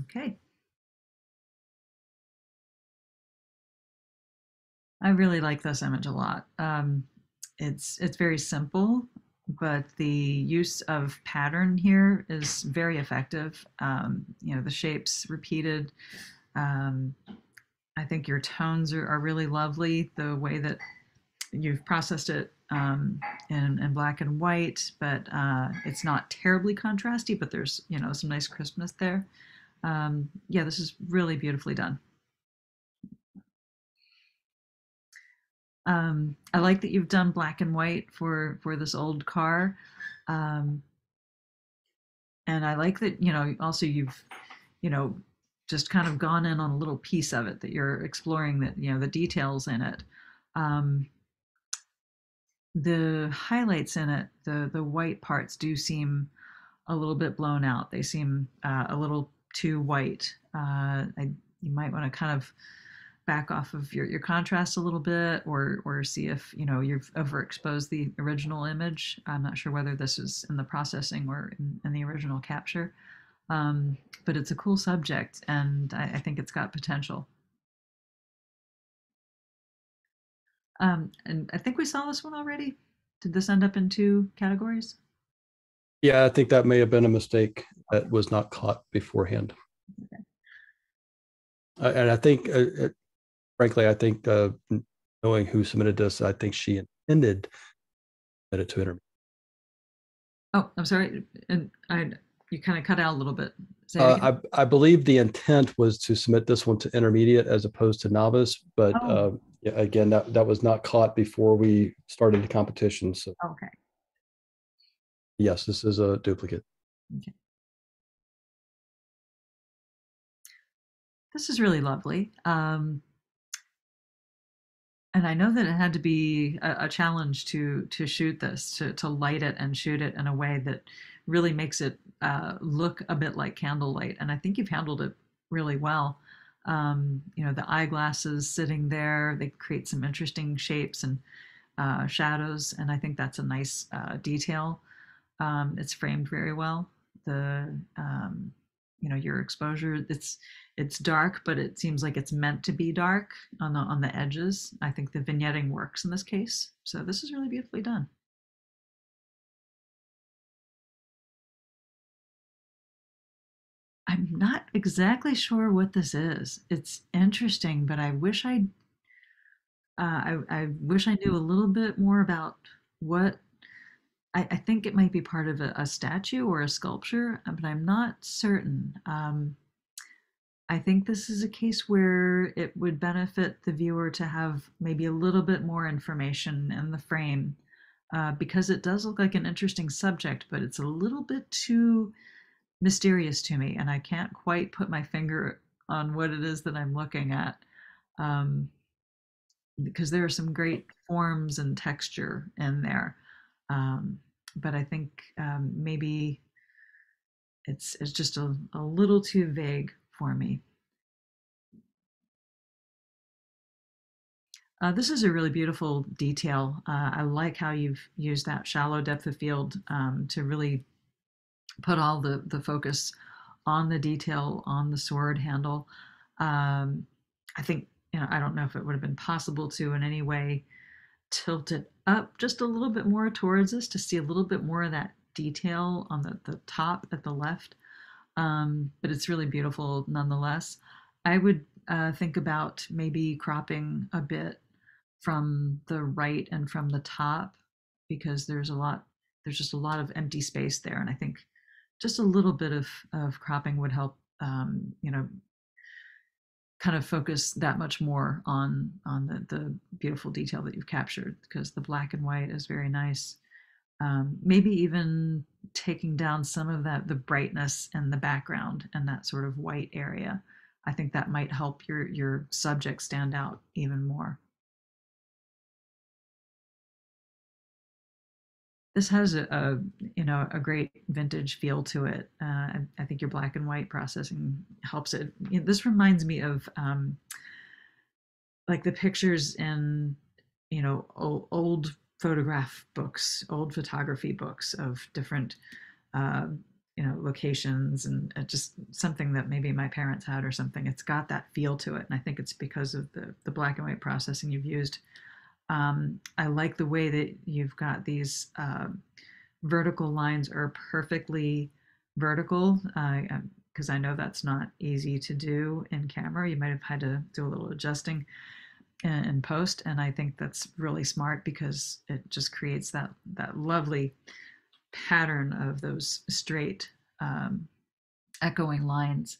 Okay. I really like this image a lot. It's very simple, but the use of pattern here is very effective. The shapes repeated. I think your tones are really lovely. The way that you've processed it in black and white, but it's not terribly contrasty, but there's some nice crispness there. Yeah, this is really beautifully done. I like that you've done black and white for this old car. And I like that, also you've, just kind of gone in on a little piece of it, that you're exploring that, the details in it. The highlights in it, the white parts do seem a little bit blown out. They seem a little too white. You might want to kind of back off of your contrast a little bit, or see if you've overexposed the original image. I'm not sure whether this is in the processing or in the original capture, but it's a cool subject, and I think it's got potential. And I think we saw this one already. Did this end up in 2 categories? Yeah, I think that may have been a mistake that was not caught beforehand. Okay. And I think, frankly, I think knowing who submitted this, I think she intended it to intermediate. Oh, I'm sorry. And you kind of cut out a little bit. Say it again. I believe the intent was to submit this one to intermediate as opposed to novice, but yeah, again, that was not caught before we started the competition. So Okay. yes, this is a duplicate. Okay. This is really lovely. And I know that it had to be a challenge to shoot this, to light it and shoot it in a way that really makes it look a bit like candlelight. And I think you've handled it really well. The eyeglasses sitting there, they create some interesting shapes and shadows, and I think that's a nice detail. It's framed very well. Your exposure, it's dark, but it seems like it's meant to be dark on the edges. I think the vignetting works in this case. So this is really beautifully done. I'm not exactly sure what this is. It's interesting, but I wish I wish I knew a little bit more about what. I think it might be part of a statue or a sculpture, but I'm not certain. I think this is a case where it would benefit the viewer to have maybe a little bit more information in the frame, because it does look like an interesting subject, but it's a little bit too mysterious to me, and I can't quite put my finger on what it is that I'm looking at, because there are some great forms and texture in there. But I think maybe it's just a little too vague for me. This is a really beautiful detail. I like how you've used that shallow depth of field to really put all the focus on the detail on the sword handle. I think, I don't know if it would have been possible to in any way tilt it up just a little bit more towards us to see a little bit more of that detail on the top at the left. But it's really beautiful nonetheless. I would think about maybe cropping a bit from the right and from the top, because there's just a lot of empty space there. And I think just a little bit of cropping would help, kind of focus that much more on the beautiful detail that you've captured, because the black and white is very nice. Maybe even taking down some of the brightness in the background and that sort of white area. I think that might help your subject stand out even more. This has a great vintage feel to it. I think your black and white processing helps it. This reminds me of like the pictures in old photograph books, old photography books of different locations, and just something that maybe my parents had or something. It's got that feel to it, and I think it's because of the black and white processing you've used. I like the way that you've got these vertical lines are perfectly vertical, because I know that's not easy to do in camera. You might have had to do a little adjusting in post, and I think that's really smart because it just creates that lovely pattern of those straight echoing lines.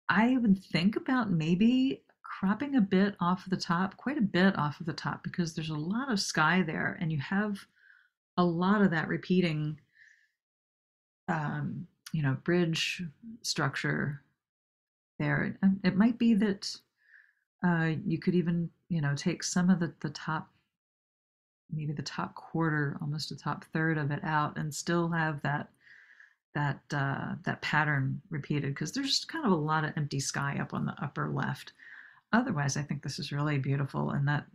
I would think about maybe cropping a bit off the top, quite a bit off of the top, because there's a lot of sky there, and you have a lot of that repeating, bridge structure there. It might be that you could even, take some of the top, maybe the top quarter, almost the top third of it out, and still have that pattern repeated, because there's kind of a lot of empty sky up on the upper left. Otherwise, I think this is really beautiful, and that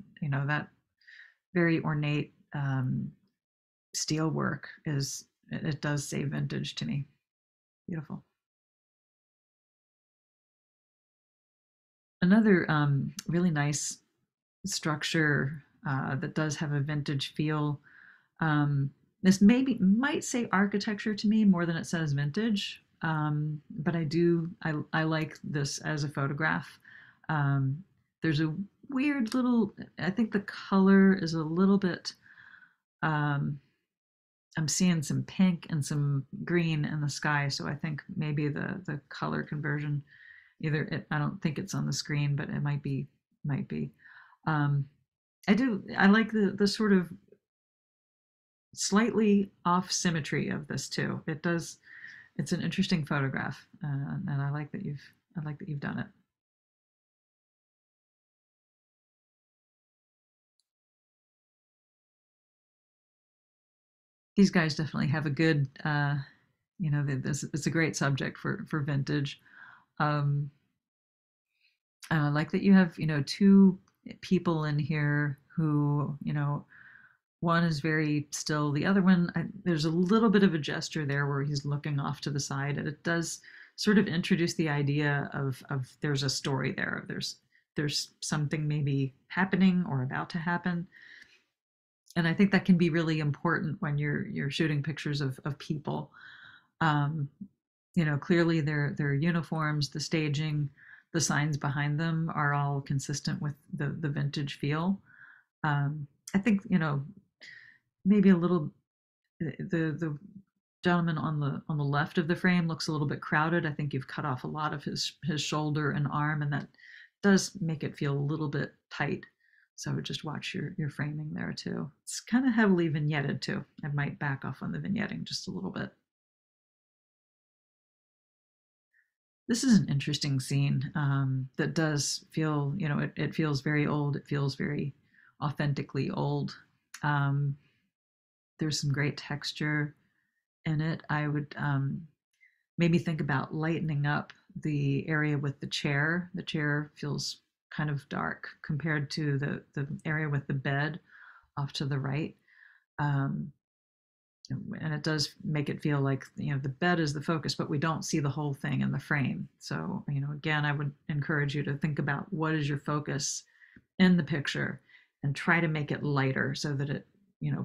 very ornate steel work it does say vintage to me. Beautiful. Another really nice structure that does have a vintage feel. This might say architecture to me more than it says vintage, but I like this as a photograph. There's a weird little, I think the color is a little bit, I'm seeing some pink and some green in the sky, so I think maybe the color conversion, I don't think it's on the screen, but it might be. I like the sort of slightly off symmetry of this too. It's an interesting photograph, and I like that you've done it. These guys definitely have a good, it's a great subject for vintage. I like that you have, two people in here who, one is very still, the other one, there's a little bit of a gesture there where he's looking off to the side, and it does sort of introduce the idea of there's a story there, there's something maybe happening or about to happen. And I think that can be really important when you're shooting pictures of people. Clearly their uniforms, the staging, the signs behind them are all consistent with the vintage feel. I think, maybe a little, the gentleman on the left of the frame looks a little bit crowded. I think you've cut off a lot of his shoulder and arm, and that does make it feel a little bit tight. So just watch your framing there too. It's kind of heavily vignetted too. I might back off on the vignetting just a little bit. This is an interesting scene that does feel, it feels very old. It feels very authentically old. There's some great texture in it. I would maybe think about lightening up the area with the chair. The chair feels kind of dark compared to the area with the bed off to the right. And it does make it feel like, the bed is the focus, but we don't see the whole thing in the frame. So, again, I would encourage you to think about what is your focus in the picture and try to make it lighter so that it,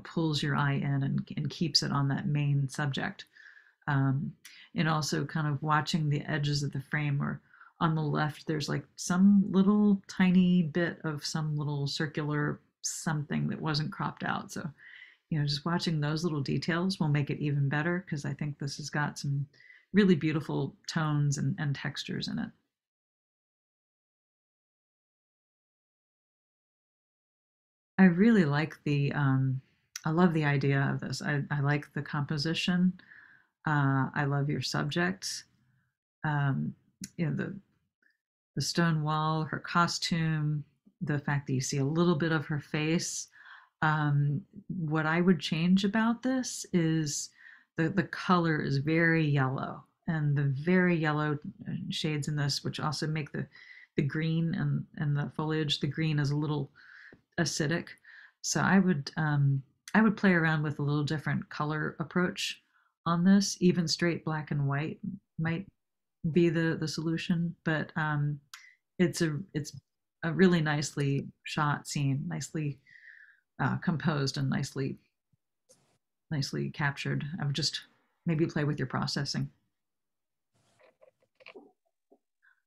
pulls your eye in and keeps it on that main subject. And also kind of watching the edges of the frame, or on the left, there's like some little tiny bit of some little circular something that wasn't cropped out. So, just watching those little details will make it even better, because I think this has got some really beautiful tones and textures in it. I really like I love the idea of this. I like the composition. I love your subjects. The stone wall, her costume, the fact that you see a little bit of her face. What I would change about this is the color is very yellow, and the very yellow shades in this, which also make the green and the foliage, the green is a little acidic. So I would play around with a little different color approach on this. Even straight black and white might be the solution, but it's a really nicely shot scene, nicely composed and nicely captured. I would just maybe play with your processing.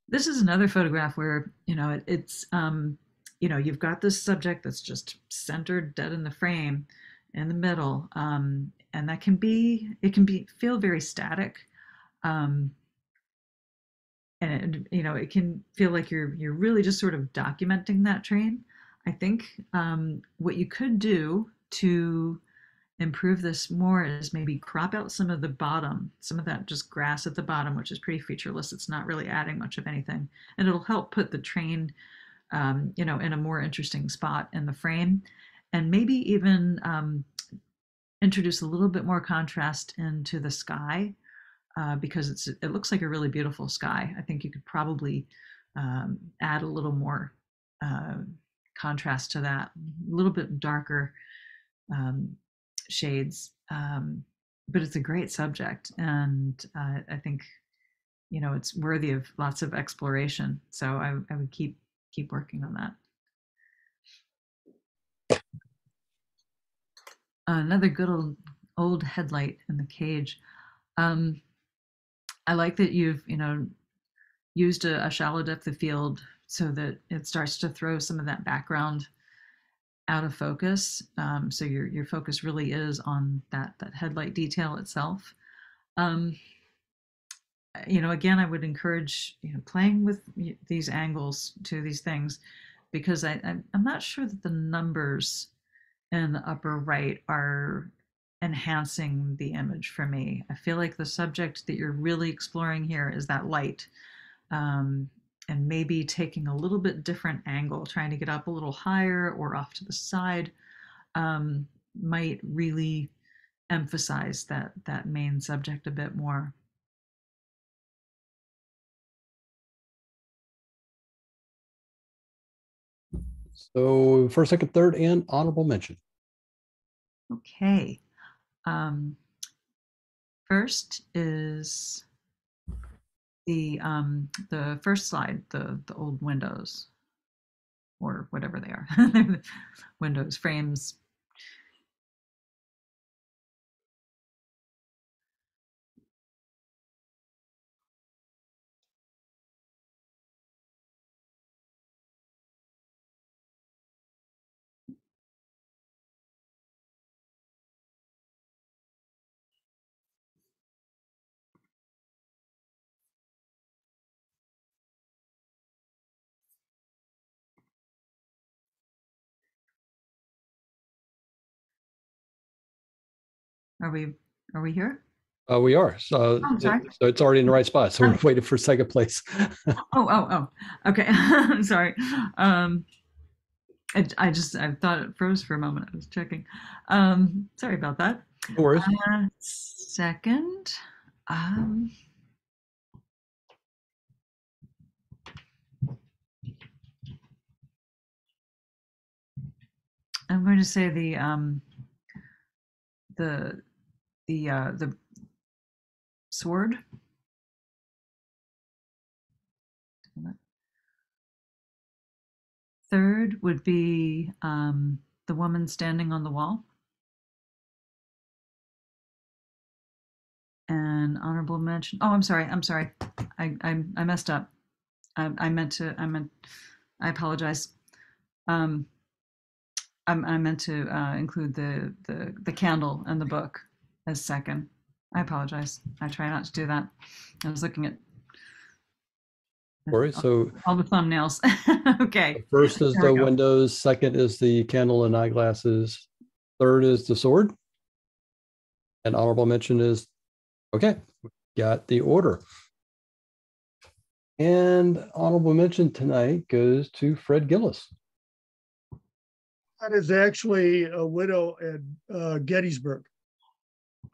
This is another photograph where, it's, you've got this subject that's just centered dead in the frame in the middle. And that can feel very static. and it can feel like you're really just sort of documenting that train. I think what you could do to improve this more is maybe crop out some of the bottom, some of that just grass at the bottom, which is pretty featureless. It's not really adding much of anything, and it'll help put the train, in a more interesting spot in the frame, and maybe even introduce a little bit more contrast into the sky, because it looks like a really beautiful sky. I think you could probably add a little more contrast to that, a little bit darker shades. But it's a great subject, and I think it's worthy of lots of exploration. So I would keep working on that. Another good old headlight in the cage. I like that you've used a shallow depth of field so that it starts to throw some of that background out of focus. So your focus really is on that headlight detail itself. Again, I would encourage playing with these angles to these things, because I'm not sure that the numbers in the upper right are enhancing the image for me. I feel like the subject that you're really exploring here is that light, and maybe taking a little bit different angle, trying to get up a little higher or off to the side, might really emphasize that main subject a bit more. So first, second, third, and honorable mention. Okay. First is the first slide, the old windows, or whatever they are. Windows, frames. Are we here? We are. So, Oh, sorry. So it's already in the right spot. So we're waiting for second place. Oh. Okay. I'm sorry. I thought it froze for a moment. I was checking. Sorry about that. No worries. Second. I'm going to say the sword. Third would be the woman standing on the wall. And honorable mention. Oh, I'm sorry. I messed up. I apologize. I meant to include the candle and the book as second. I apologize. I try not to do that. I was looking at So all the thumbnails. Okay. First is the windows. Second is the candle and eyeglasses. Third is the sword. And honorable mention is, okay, got the order. And honorable mention tonight goes to Fred Gillis. That is actually a widow at Gettysburg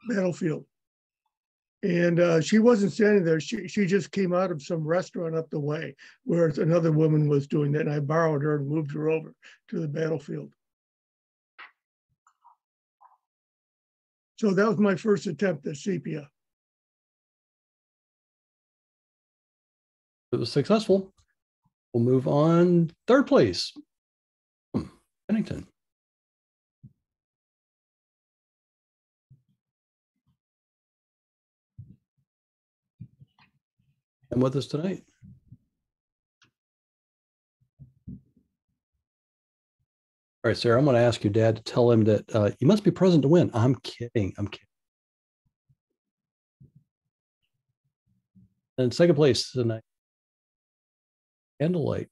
battlefield. And she wasn't standing there. She just came out of some restaurant up the way where another woman was doing that. And I borrowed her and moved her over to the battlefield. So that was my first attempt at sepia. It was successful. We'll move on. Third place, Pennington. And with us tonight. All right, Sarah, I'm going to ask your dad to tell him that you must be present to win. I'm kidding. And second place tonight, Candlelight.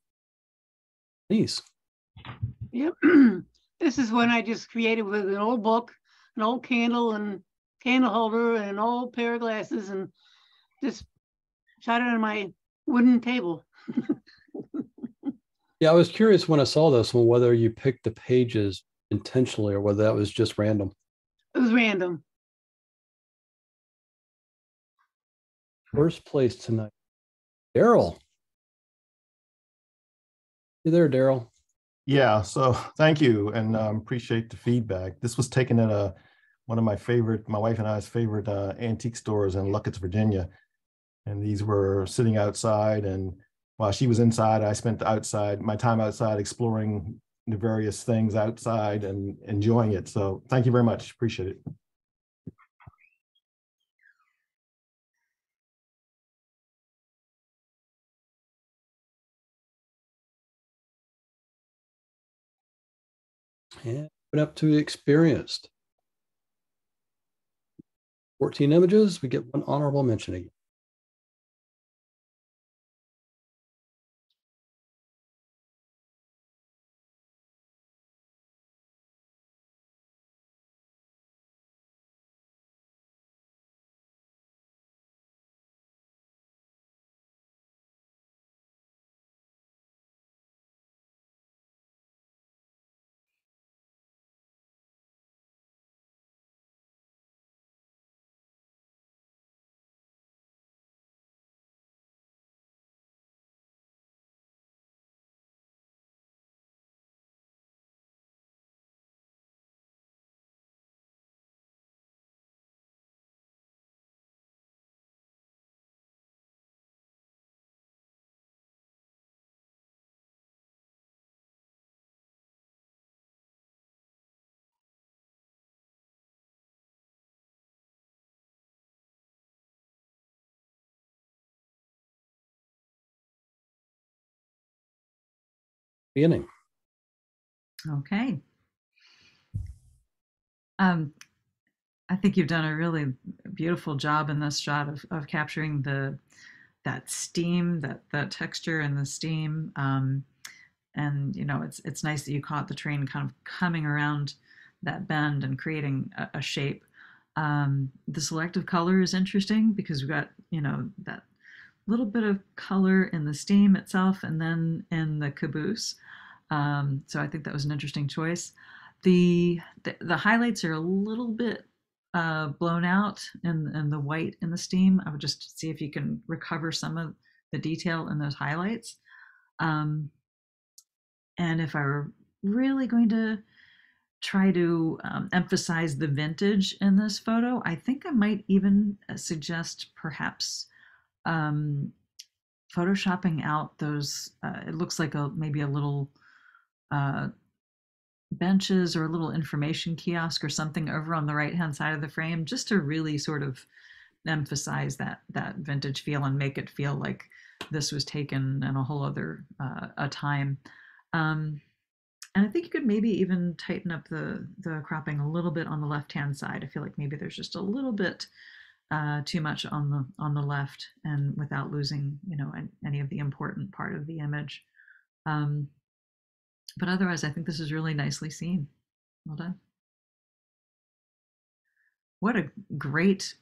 Please. Yep. This is one I just created with an old book, an old candle and candle holder, and an old pair of glasses, and just shot it on my wooden table. Yeah, I was curious when I saw this one whether you picked the pages intentionally or whether that was just random. It was random. First place tonight, Daryl. You there, Daryl? Yeah, so thank you, and appreciate the feedback. This was taken at one of my wife and I's favorite antique stores in Luckett's, Virginia. And these were sitting outside, and while she was inside, I spent my time outside exploring the various things outside and enjoying it. So thank you very much. Appreciate it. And up to experienced. 14 images, we get one honorable mention again. Beginning. Okay. I think you've done a really beautiful job in this shot of capturing that steam, that texture and the steam. And you know, it's nice that you caught the train kind of coming around that bend and creating a shape. The selective color is interesting because we've got, you know, that little bit of color in the steam itself and then in the caboose. So I think that was an interesting choice. The highlights are a little bit blown out and the white in the steam. I would just see if you can recover some of the detail in those highlights. And if I were really going to try to emphasize the vintage in this photo, I think I might even suggest perhaps photoshopping out those, it looks like maybe a little benches or a little information kiosk or something over on the right hand side of the frame, just to really sort of emphasize that vintage feel and make it feel like this was taken in a whole other a time. And I think you could maybe even tighten up the cropping a little bit on the left hand side. I feel like maybe there's just a little bit too much on the left, and without losing, you know, any of the important part of the image. But otherwise, I think this is really nicely seen. Well done. What a great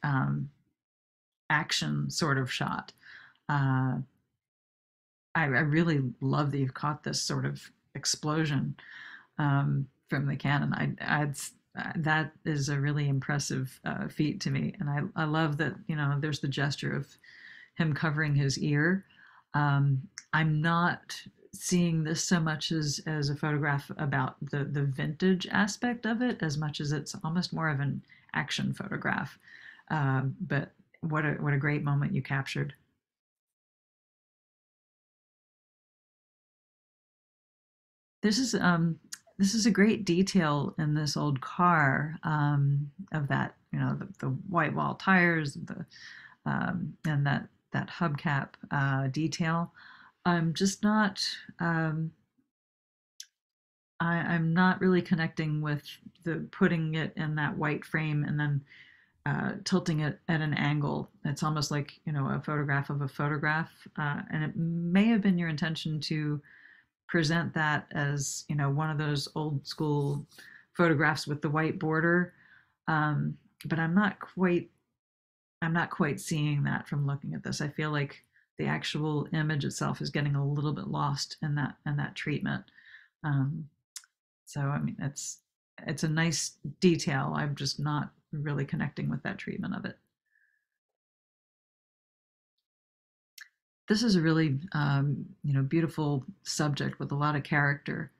action sort of shot. I really love that you've caught this sort of explosion from the cannon. That is a really impressive feat to me. And I love that, you know, there's the gesture of him covering his ear. I'm not seeing this so much as a photograph about the vintage aspect of it, as much as it's almost more of an action photograph. But what a great moment you captured. This is a great detail in this old car, of that, you know, the white wall tires, and that hubcap detail. I'm just not, I'm not really connecting with the putting it in that white frame and then tilting it at an angle. It's almost like, you know, a photograph of a photograph. And it may have been your intention to present that as, you know, one of those old school photographs with the white border. But I'm not quite seeing that from looking at this. I feel like the actual image itself is getting a little bit lost in that treatment. So I mean, it's a nice detail. I'm just not really connecting with that treatment of it. This is a really you know, beautiful subject with a lot of character.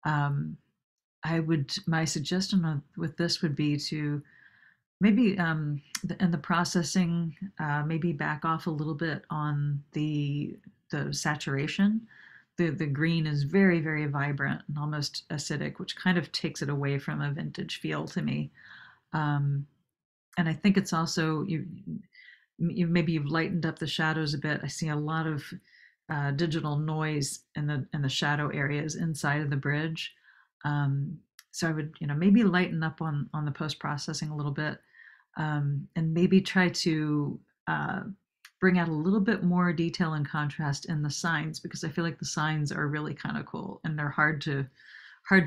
My suggestion with this would be to maybe in the processing, maybe back off a little bit on the saturation. The green is very, very vibrant and almost acidic, which kind of takes it away from a vintage feel to me. And I think it's also, maybe you've lightened up the shadows a bit. I see a lot of digital noise in the shadow areas inside of the bridge. So I would, you know, maybe lighten up on the post-processing a little bit, and maybe try to bring out a little bit more detail and contrast in the signs, because I feel like the signs are really kind of cool and they're hard to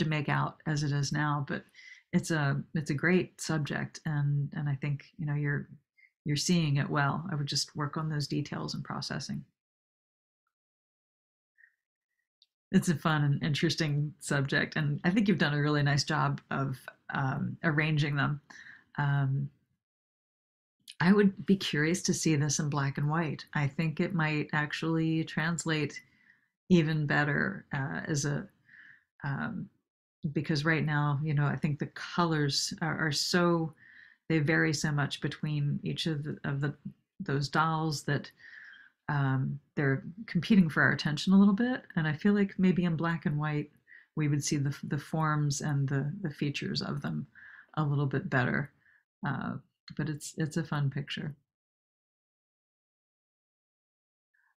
make out as it is now, but it's a great subject, and I think, you know, you're seeing it well. I would just work on those details and processing. It's a fun and interesting subject, and I think you've done a really nice job of arranging them. I would be curious to see this in black and white. I think it might actually translate even better as a, because right now, you know, I think the colors are so, they vary so much between each of those dolls that they're competing for our attention a little bit. And I feel like maybe in black and white, we would see the forms and the features of them a little bit better. But it's a fun picture.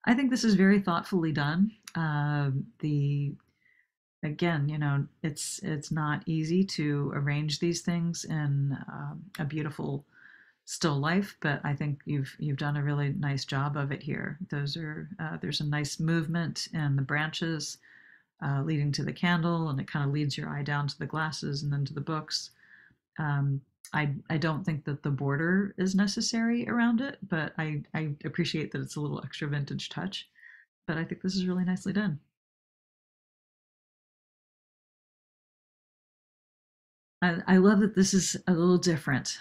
I think this is very thoughtfully done. Again, you know, it's not easy to arrange these things in a beautiful still life, but I think you've done a really nice job of it here. Those are there's a nice movement in the branches leading to the candle, and it kind of leads your eye down to the glasses and then to the books. I don't think that the border is necessary around it, but I appreciate that it's a little extra vintage touch. But I think this is really nicely done. I love that this is a little different,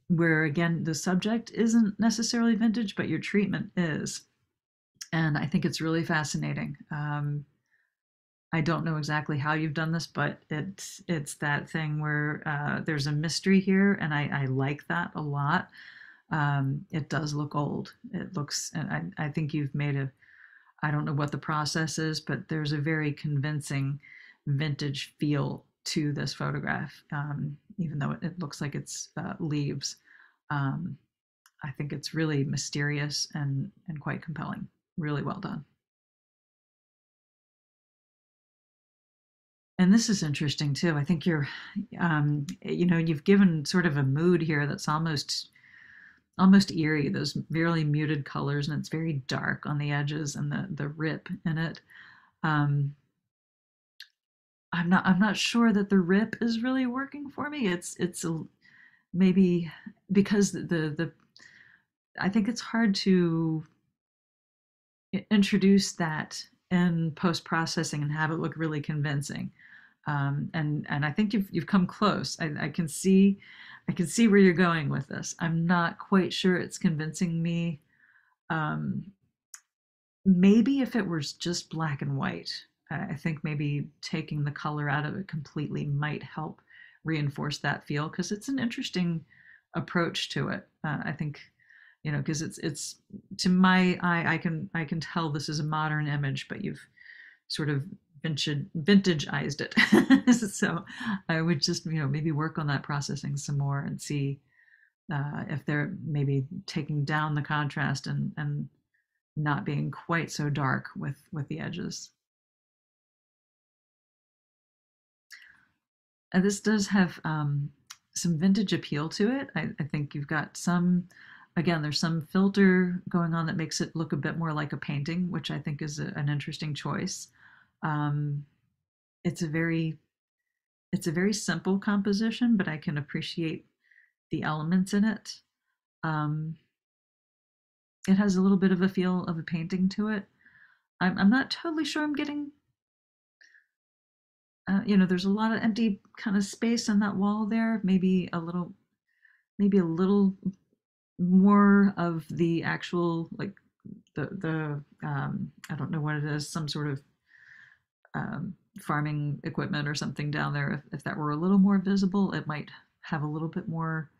where again, the subject isn't necessarily vintage, but your treatment is. And I think it's really fascinating. I don't know exactly how you've done this, but it's that thing where there's a mystery here, and I like that a lot. It does look old. It looks, and I think you've made I don't know what the process is, but there's a very convincing vintage feel to this photograph, even though it looks like it's leaves. I think it's really mysterious and quite compelling. Really well done. And this is interesting too. I think you're, you know, you've given sort of a mood here that's almost eerie. Those really muted colors, and it's very dark on the edges and the rip in it. I'm not sure that the rip is really working for me. It's maybe because I think it's hard to introduce that in post-processing and have it look really convincing. And I think you've come close. I can see where you're going with this. I'm not quite sure it's convincing me. Maybe if it was just black and white, I think maybe taking the color out of it completely might help reinforce that feel, because it's an interesting approach to it. I think, you know, because it's to my eye, I can tell this is a modern image, but you've sort of vintageized it. So I would just, you know, maybe work on that processing some more and see if they're maybe taking down the contrast and not being quite so dark with the edges. And this does have vintage appeal to it. I think you've got some, again, there's some filter going on that makes it look a bit more like a painting, which I think is an interesting choice. It's a very simple composition, but I can appreciate the elements in it. It has a little bit of a feel of a painting to it. I'm not totally sure I'm getting, there's a lot of empty kind of space on that wall there. Maybe a little more of the actual, like the I don't know what it is, some sort of farming equipment or something down there. If that were a little more visible, it might have a little bit more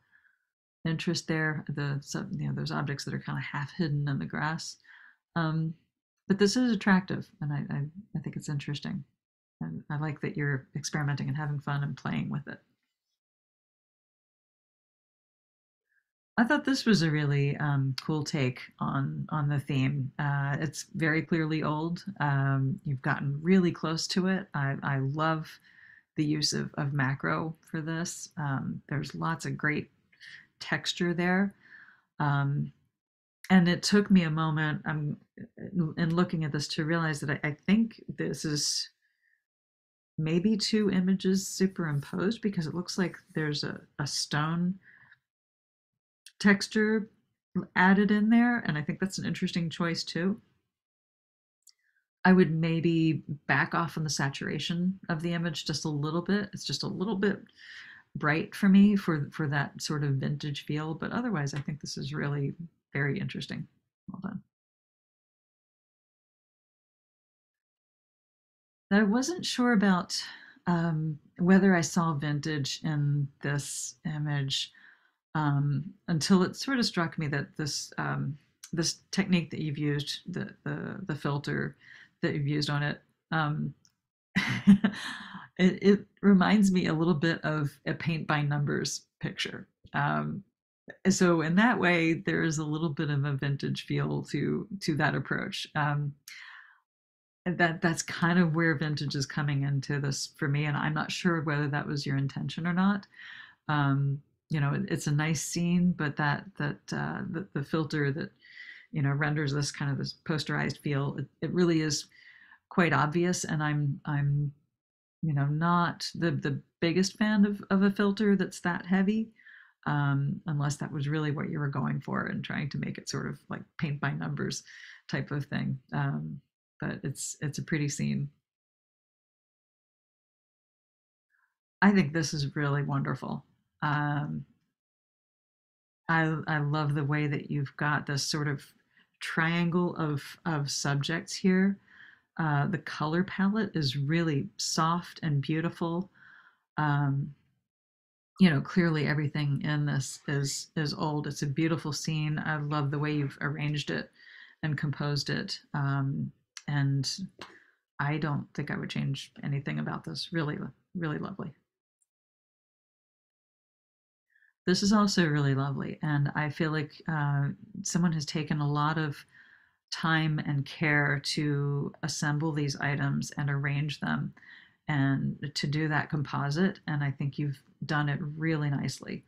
interest there. Those objects that are kind of half hidden in the grass. But this is attractive, and I think it's interesting. And I like that you're experimenting and having fun and playing with it. I thought this was a really cool take on the theme. It's very clearly old. You've gotten really close to it. I love the use of macro for this. There's lots of great texture there. And it took me a moment in looking at this to realize that I think this is maybe two images superimposed, because it looks like there's a stone texture added in there, and I think that's an interesting choice too. I would maybe back off on the saturation of the image just a little bit. It's just a little bit bright for me for that sort of vintage feel, but otherwise I think this is really very interesting. Well done. I wasn't sure about whether I saw vintage in this image until it sort of struck me that this this technique that you've used, the filter that you've used on it, it reminds me a little bit of a paint by numbers picture. So in that way, there is a little bit of a vintage feel to that approach. That's kind of where vintage is coming into this for me, and I'm not sure whether that was your intention or not. It's a nice scene, but the filter that renders this kind of this posterized feel, it really is quite obvious. And I'm not the biggest fan of a filter that's that heavy, unless that was really what you were going for and trying to make it sort of like paint by numbers type of thing. But it's a pretty scene. I think this is really wonderful. I love the way that you've got this sort of triangle of subjects here. The color palette is really soft and beautiful. Clearly everything in this is old. It's a beautiful scene. I love the way you've arranged it and composed it. And I don't think I would change anything about this. Really, really lovely. This is also really lovely, and I feel like someone has taken a lot of time and care to assemble these items and arrange them and to do that composite, and I think you've done it really nicely.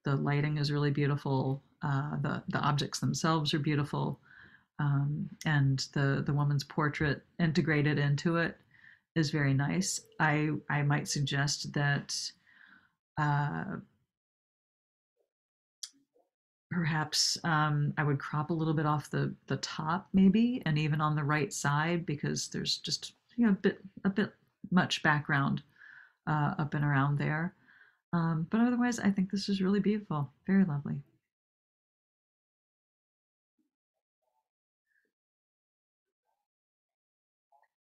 The lighting is really beautiful. The objects themselves are beautiful. And the woman's portrait integrated into it is very nice. I might suggest that perhaps I would crop a little bit off the top maybe, and even on the right side, because there's just a bit much background up and around there. But otherwise, I think this is really beautiful, very lovely.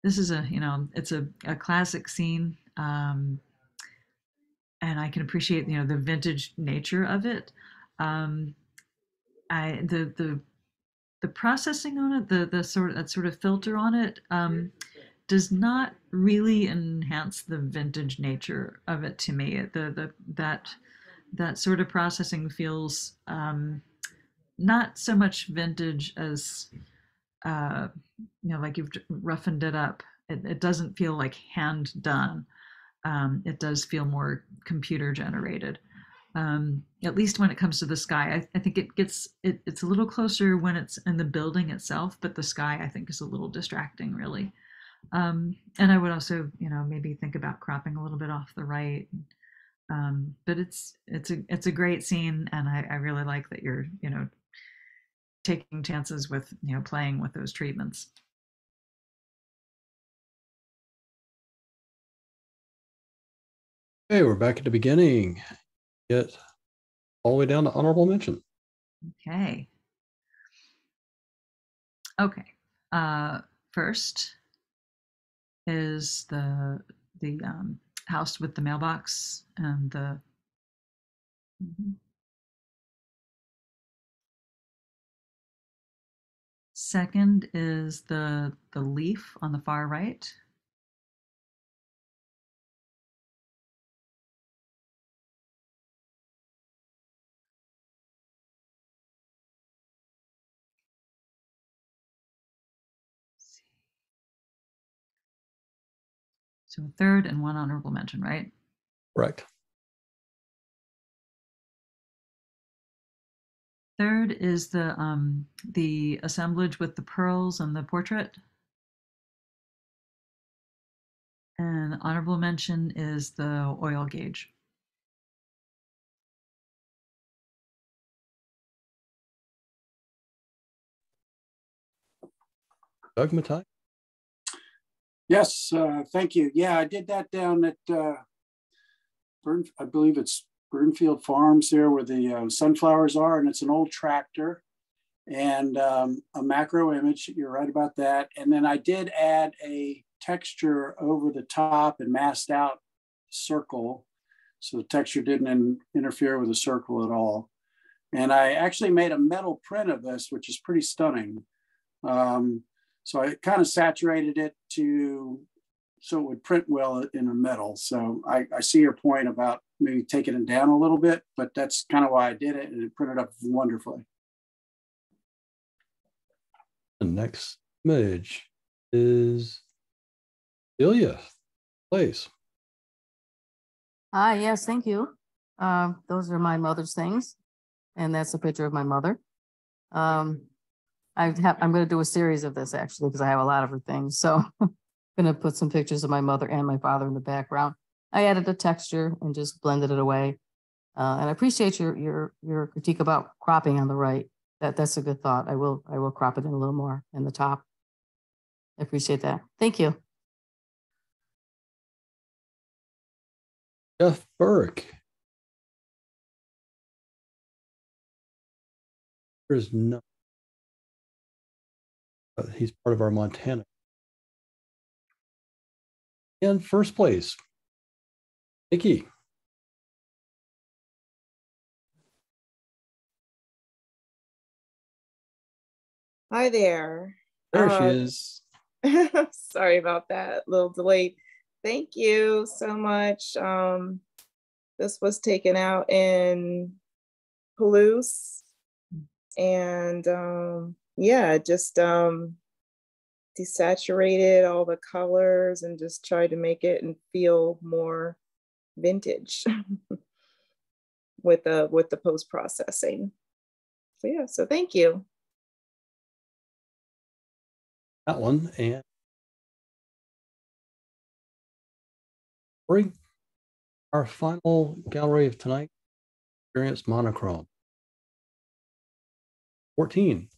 This is it's a classic scene, and I can appreciate the vintage nature of it. The processing on it, that sort of filter on it, does not really enhance the vintage nature of it to me. That sort of processing feels not so much vintage as like you've roughened it up. It doesn't feel like hand done. It does feel more computer generated. At least when it comes to the sky. I think it's a little closer when it's in the building itself, but the sky I think is a little distracting, really. And I would also, maybe think about cropping a little bit off the right. But it's a great scene, and I really like that you're taking chances with playing with those treatments. Okay, we're back at the beginning. Get all the way down to honorable mention. Okay. First is the house with the mailbox and the second is the leaf on the far right. So a third and one honorable mention, right? Correct. Third is the assemblage with the pearls and the portrait. And honorable mention is the oil gauge. Doug Matai. Yes, thank you. Yeah, I did that down at I believe it's Burnfield Farms there where the sunflowers are, and it's an old tractor and a macro image. You're right about that. And then I did add a texture over the top and masked out circle. So the texture didn't interfere with the circle at all. And I actually made a metal print of this, which is pretty stunning. So I kind of saturated it so it would print well in a metal. So I see your point about maybe taking it down a little bit, but that's kind of why I did it, and it printed up wonderfully. The next image is Ilya. Please. Hi, yes, thank you. Those are my mother's things, and that's a picture of my mother. I'm going to do a series of this actually because I have a lot of her things. So I'm going to put some pictures of my mother and my father in the background. I added a texture and just blended it away. And I appreciate your critique about cropping on the right. That's a good thought. I will crop it in a little more in the top. I appreciate that. Thank you. Jeff Burke. There's no. He's part of our Montana. And first place, Nikki. Hi there. There she is. Sorry about that, little delayed. Thank you so much. This was taken out in Palouse, and yeah, just desaturated all the colors and just tried to make it and feel more vintage with the post processing. So yeah, so thank you. That one. And our final gallery of tonight, Experience Monochrome. 14.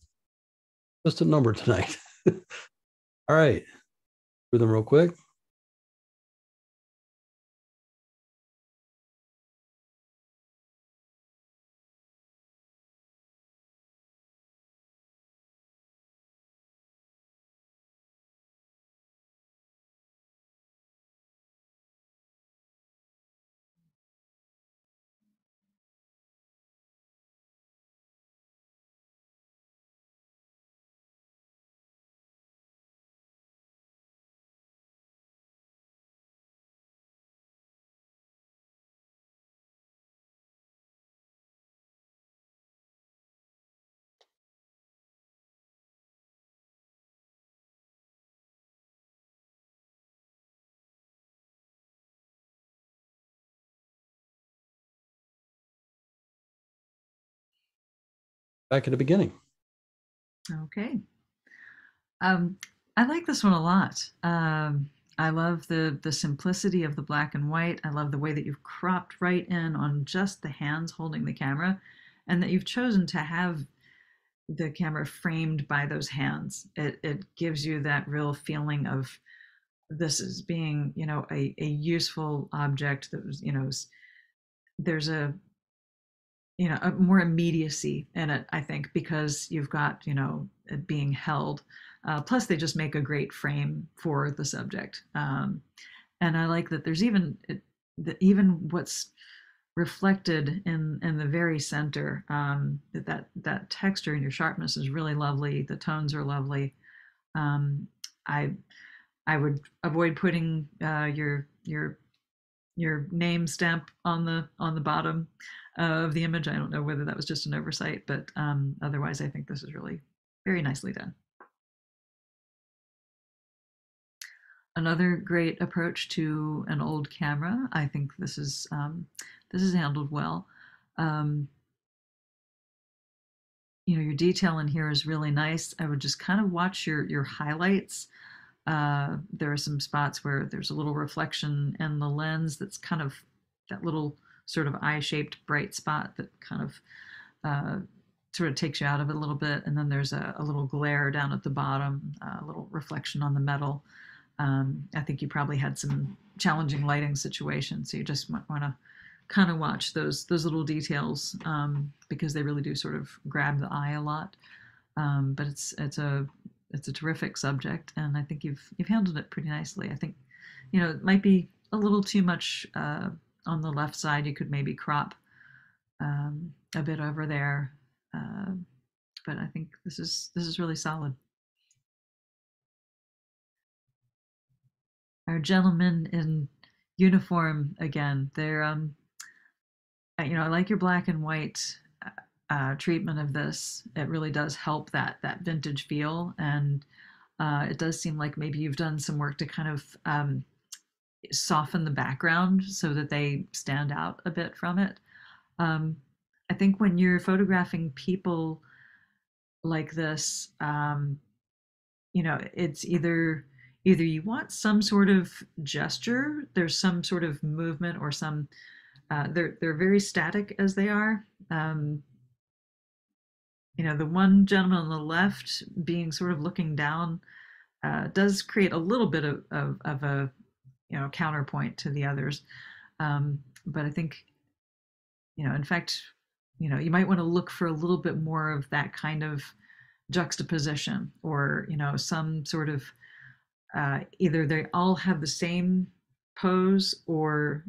Just a number tonight. All right. Do them real quick. back at the beginning. Okay. I like this one a lot. I love the simplicity of the black and white. I love the way that you've cropped right in on just the hands holding the camera, and that you've chosen to have the camera framed by those hands. It gives you that real feeling of this is being, a useful object that was, there's a more immediacy in it, I think, because you've got, it being held. Plus, they just make a great frame for the subject. And I like that there's even what's reflected in the very center. That texture and your sharpness is really lovely. The tones are lovely. I would avoid putting your name stamp on the bottom of the image. I don't know whether that was just an oversight, but otherwise I think this is really very nicely done. Another great approach to an old camera. I think this is handled well. Your detail in here is really nice. I would just kind of watch your highlights. There are some spots where there's a little reflection in the lens that's kind of that little sort of eye-shaped bright spot that kind of sort of takes you out of it a little bit. And then there's a little glare down at the bottom, a little reflection on the metal. I think you probably had some challenging lighting situations, so you just might want to kind of watch those little details because they really do sort of grab the eye a lot. But it's a terrific subject, and I think you've handled it pretty nicely. I think, it might be a little too much on the left side. You could maybe crop a bit over there, but I think this is really solid. Our gentlemen in uniform again. They're I like your black and white treatment of this. It really does help that vintage feel, and it does seem like maybe you've done some work to kind of soften the background so that they stand out a bit from it. I think when you're photographing people like this, it's either you want some sort of gesture, there's some sort of movement or some they're very static as they are. The one gentleman on the left being sort of looking down does create a little bit of a counterpoint to the others. But I think, in fact, you might want to look for a little bit more of that kind of juxtaposition, or, some sort of either they all have the same pose, or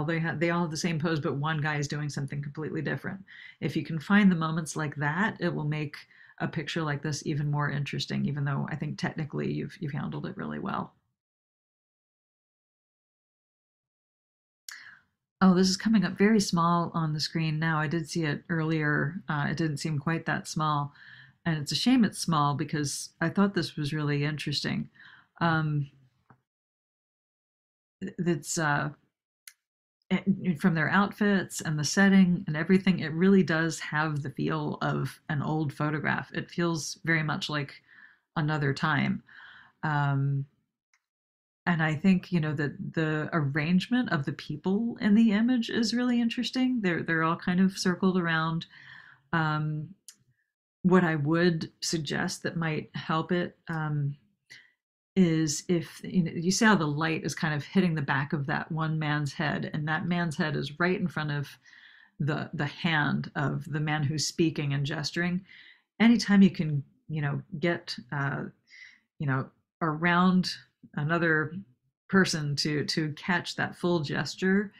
they all have the same pose, but one guy is doing something completely different. If you can find the moments like that, it will make a picture like this even more interesting, even though I think technically you've handled it really well. Oh, this is coming up very small on the screen now. I did see it earlier. It didn't seem quite that small. And it's a shame it's small because I thought this was really interesting. It's from their outfits and the setting and everything, it really does have the feel of an old photograph. It feels very much like another time. And I think, that the arrangement of the people in the image is really interesting. They're all kind of circled around. What I would suggest that might help it is if you see how the light is kind of hitting the back of that one man's head, and that man's head is right in front of the hand of the man who's speaking and gesturing. Anytime you can, get, around another person to catch that full gesture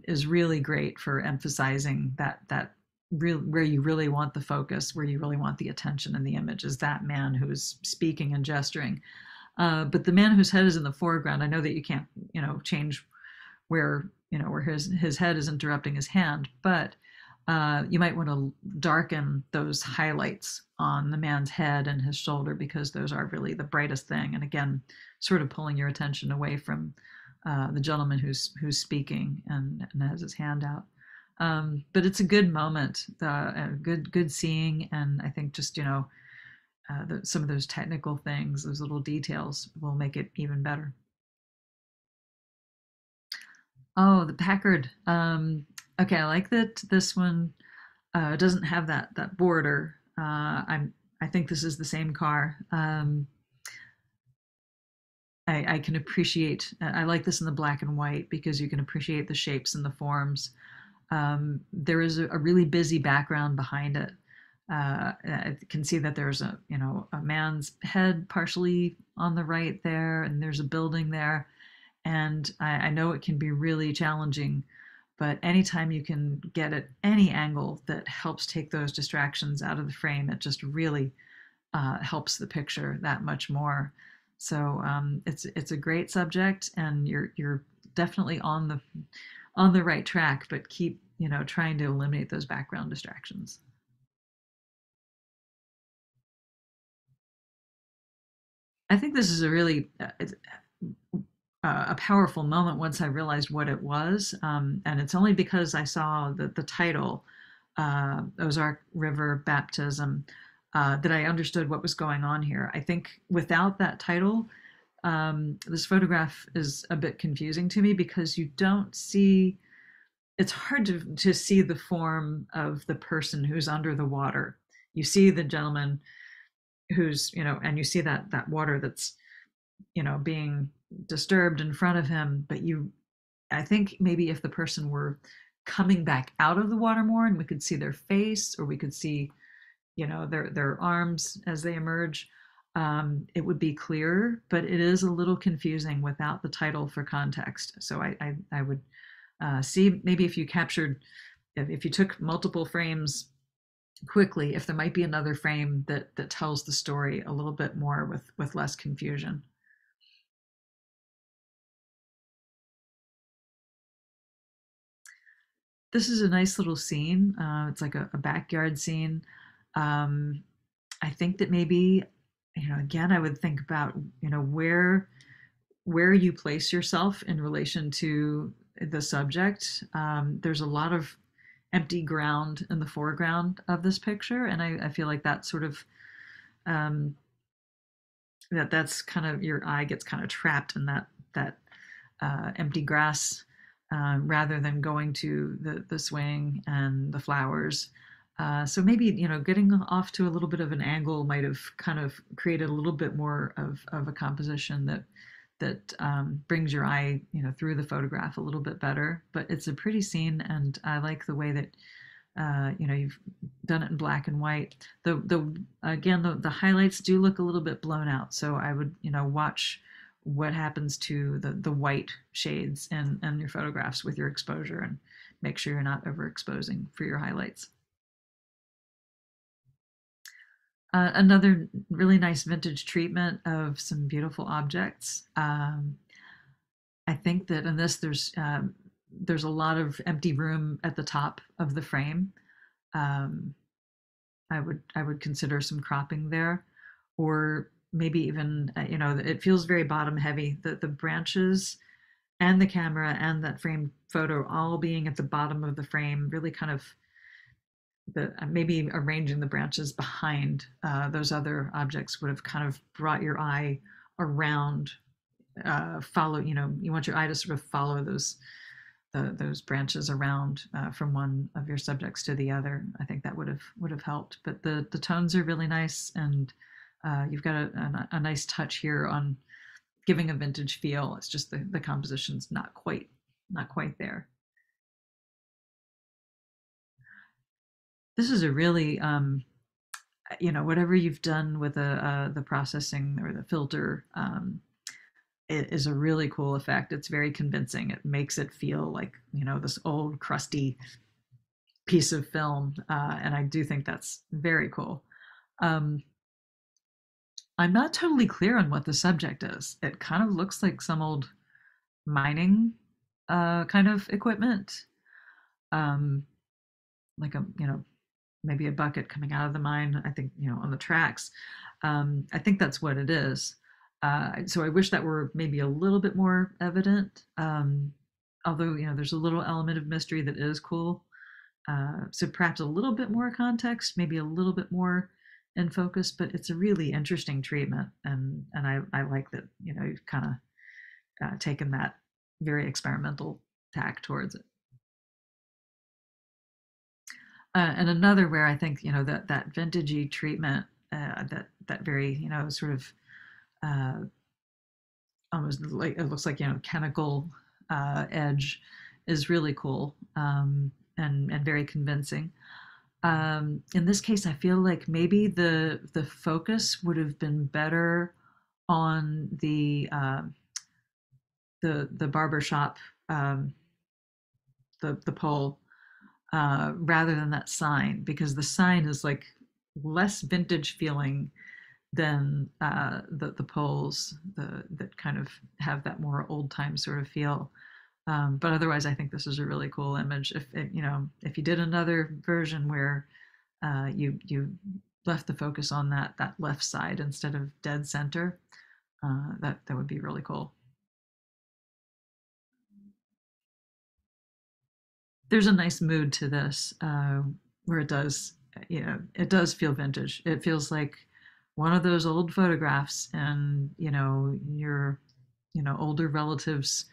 is really great for emphasizing that real where you really want the focus, where you really want the attention in the image is that man who's speaking and gesturing. But the man whose head is in the foreground, I know that you can't, change where his head is interrupting his hand, but you might want to darken those highlights on the man's head and his shoulder, because those are really the brightest thing. And again, sort of pulling your attention away from the gentleman who's speaking and has his hand out. But it's a good moment, good seeing, and I think just some of those technical things, those little details, will make it even better. Oh, the Packard. Okay, I like that this one doesn't have that border. I think this is the same car. I can appreciate. I like this in the black and white because you can appreciate the shapes and the forms. There is a really busy background behind it. I can see that there's a man's head partially on the right there, and there's a building there. And I know it can be really challenging, but anytime you can get at any angle that helps take those distractions out of the frame, it just really helps the picture that much more. So it's a great subject, and you're definitely on the right track, but keep trying to eliminate those background distractions. I think this is a really a powerful moment once I realized what it was, and it's only because I saw the title, Ozark River Baptism, that I understood what was going on here. I think without that title, this photograph is a bit confusing to me because you don't see. It's hard to see the form of the person who's under the water. You see the gentleman who's and you see that water that's being disturbed in front of him, but I think maybe if the person were coming back out of the water more and we could see their face, or we could see their arms as they emerge, it would be clearer, but it is a little confusing without the title for context. So I would see maybe if you took multiple frames quickly, if there might be another frame that tells the story a little bit more with less confusion. This is a nice little scene. It's like a backyard scene. I think that maybe, again, I would think about, where you place yourself in relation to the subject. There's a lot of empty ground in the foreground of this picture, and I feel like that sort of that's kind of, your eye gets kind of trapped in that empty grass, rather than going to the swing and the flowers. So maybe getting off to a little bit of an angle might have kind of created a little bit more of a composition that brings your eye through the photograph a little bit better. But it's a pretty scene, and I like the way that you've done it in black and white. The highlights do look a little bit blown out, so I would watch what happens to the white shades in your photographs with your exposure, and make sure you're not overexposing for your highlights. Another really nice vintage treatment of some beautiful objects. I think that in this there's a lot of empty room at the top of the frame. I would consider some cropping there, or maybe even it feels very bottom heavy. The branches and the camera and that frame photo all being at the bottom of the frame really kind of maybe arranging the branches behind those other objects would have kind of brought your eye around, you want your eye to sort of follow those branches around from one of your subjects to the other. I think that would have helped. But the tones are really nice, and you've got a nice touch here on giving a vintage feel. It's just the composition's not quite there. This is a really, whatever you've done with the processing or the filter, it is a really cool effect. It's very convincing. It makes it feel like, this old crusty piece of film. And I do think that's very cool. I'm not totally clear on what the subject is. It kind of looks like some old mining kind of equipment. Like maybe a bucket coming out of the mine, I think, on the tracks. I think that's what it is. So I wish that were maybe a little bit more evident. Although, there's a little element of mystery that is cool. So perhaps a little bit more context, maybe a little bit more in focus, but it's a really interesting treatment. And I like that, you've kind of taken that very experimental tack towards it. And another where I think, that vintagey treatment, that very, sort of almost like, it looks like, chemical edge is really cool, and very convincing. In this case, I feel like maybe the focus would have been better on the barbershop, the pole, rather than that sign, because the sign is like less vintage feeling than the poles that kind of have that more old time sort of feel. But otherwise, I think this is a really cool image. If you did another version where you left the focus on that left side instead of dead center, that would be really cool. There's a nice mood to this, where it does feel vintage. It feels like one of those old photographs and your older relatives'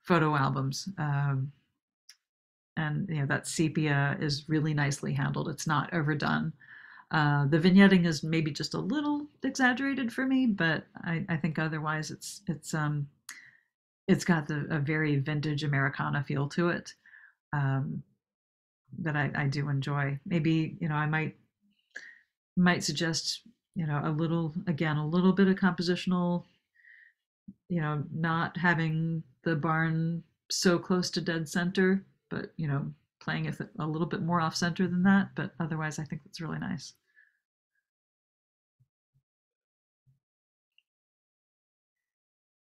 photo albums. And that sepia is really nicely handled. It's not overdone. The vignetting is maybe just a little exaggerated for me, but I think otherwise it's got a very vintage Americana feel to it, that I do enjoy. Maybe I might suggest a little bit of compositional, not having the barn so close to dead center, but playing it a little bit more off center than that. But otherwise, I think it's really nice.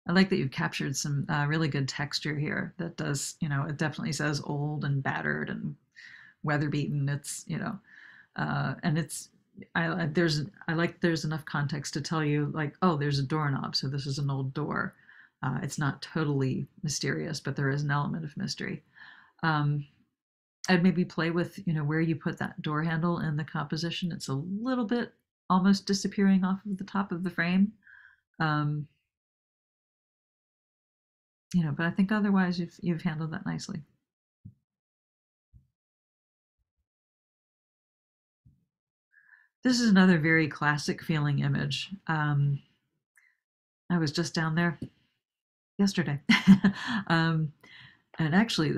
I like that you've captured some really good texture here. That does, it definitely says old and battered and weather beaten. It's, and it's, I like there's enough context to tell you like, oh, there's a doorknob, so this is an old door. It's not totally mysterious, but there is an element of mystery. I'd maybe play with, where you put that door handle in the composition. It's a little bit almost disappearing off of the top of the frame. But I think otherwise you've handled that nicely. This is another very classic feeling image. I was just down there yesterday. And actually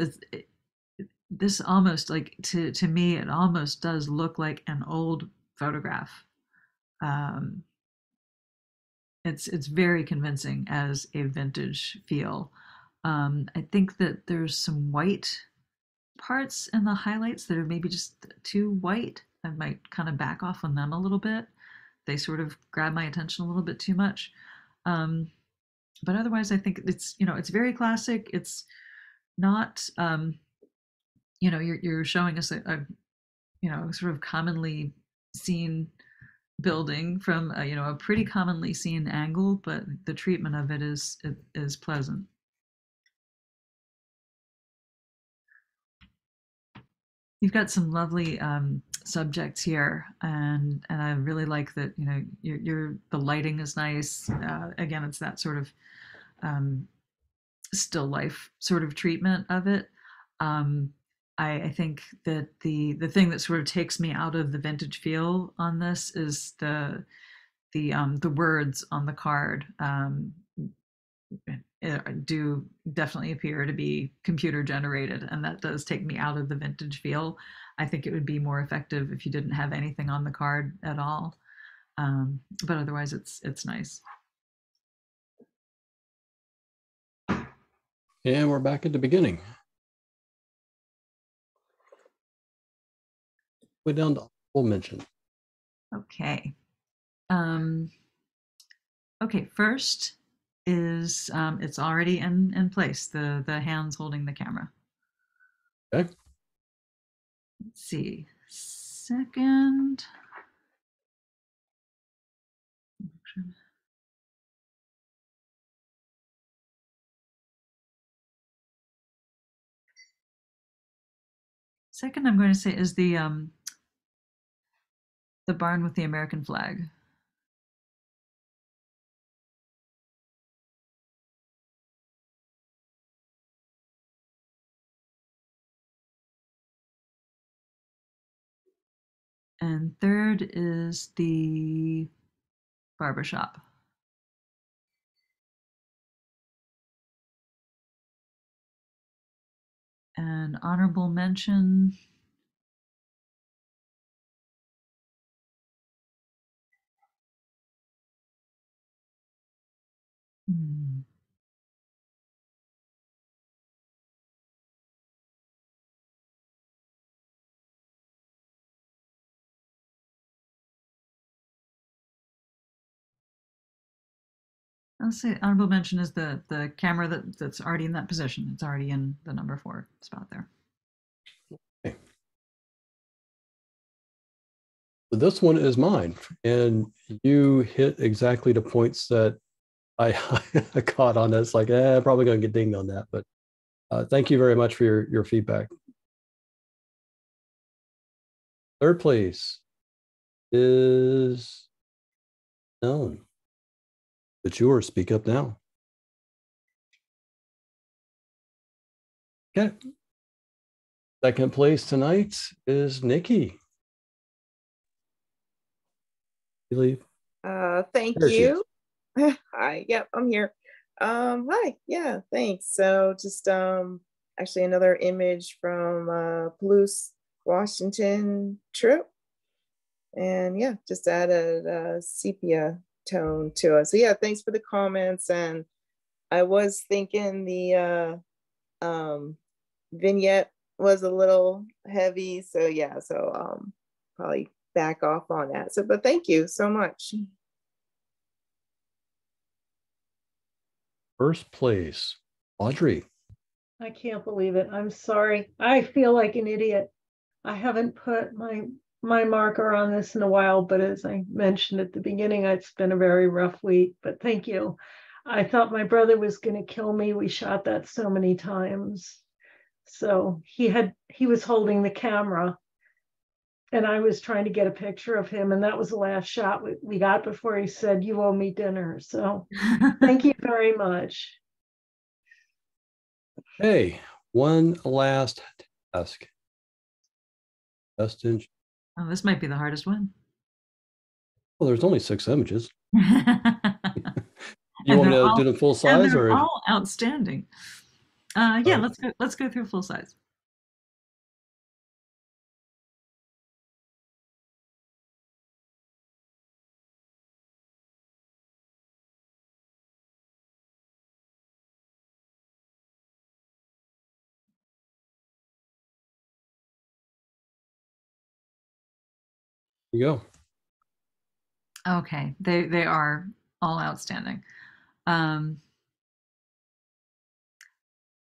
this almost like to me, it almost does look like an old photograph. It's very convincing as a vintage feel. I think that there's some white parts in the highlights that are maybe just too white. I might kind of back off on them a little bit. They sort of grab my attention a little bit too much. But otherwise, I think it's very classic. It's not, you're showing us a sort of commonly seen building from a pretty commonly seen angle, but the treatment of it is pleasant. You've got some lovely subjects here, and I really like that. The lighting is nice. Again, it's that sort of still life sort of treatment of it. I think that the thing that sort of takes me out of the vintage feel on this is the words on the card. Do definitely appear to be computer generated, and that does take me out of the vintage feel. I think it would be more effective if you didn't have anything on the card at all, but otherwise it's nice. And we're back at the beginning. We're down to full mention. Okay. Okay, first is it's already in place, the hands holding the camera. Okay. Let's see. Second. second I'm going to say is the barn with the American flag. And third is the barbershop. And honorable mention. I'll say honorable mention is the camera that's already in that position. It's already in the number 4 spot there. Okay. So this one is mine, and you hit exactly the points that I caught on. That's like, probably going to get dinged on that, but thank you very much for your feedback. Third place is Ellen. It's yours. Speak up now. Okay. Second place tonight is Nikki. You leave. Thank There she you. Hi, yep, I'm here. Hi, yeah, thanks. So just actually another image from Palouse, Washington trip. And yeah, just added a sepia tone to it. So yeah, thanks for the comments. And I was thinking the vignette was a little heavy. So yeah, so probably back off on that. So, but thank you so much. First place, Audrey. I can't believe it. I'm sorry. I feel like an idiot. I haven't put my marker on this in a while, but as I mentioned at the beginning, it's been a very rough week, but thank you. I thought my brother was going to kill me. We shot that so many times. So he was holding the camera and I was trying to get a picture of him. And that was the last shot we got before he said, "You owe me dinner." So thank you very much. Hey, one last task. Justin. Oh, this might be the hardest one. Well, there's only 6 images. You And want me they're to all- do them full and size they're or? all outstanding. Yeah, let's go through full size. You go. Okay, they are all outstanding. But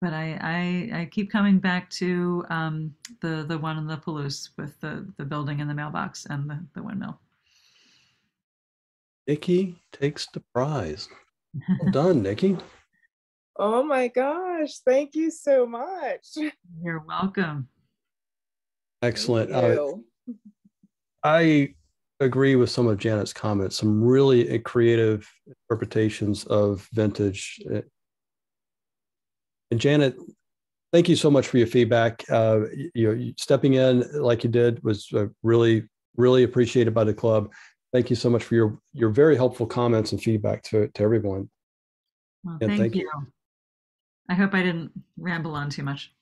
I keep coming back to the one in the Palouse with the building and the mailbox and the windmill. Nikki takes the prize. Well done, Nikki. Oh my gosh, thank you so much. You're welcome. Excellent. You. I agree with some of Janet's comments, some really creative interpretations of vintage. And Janet, thank you so much for your feedback. You stepping in like you did was really, really appreciated by the club. Thank you so much for your very helpful comments and feedback to everyone. Well, and thank you. I hope I didn't ramble on too much.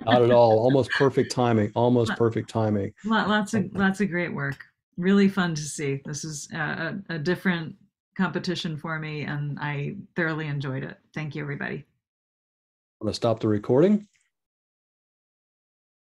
Not at all. Almost perfect timing. Almost perfect timing. Lots of great work. Really fun to see. This is a different competition for me, and I thoroughly enjoyed it. Thank you, everybody. I'm going to stop the recording.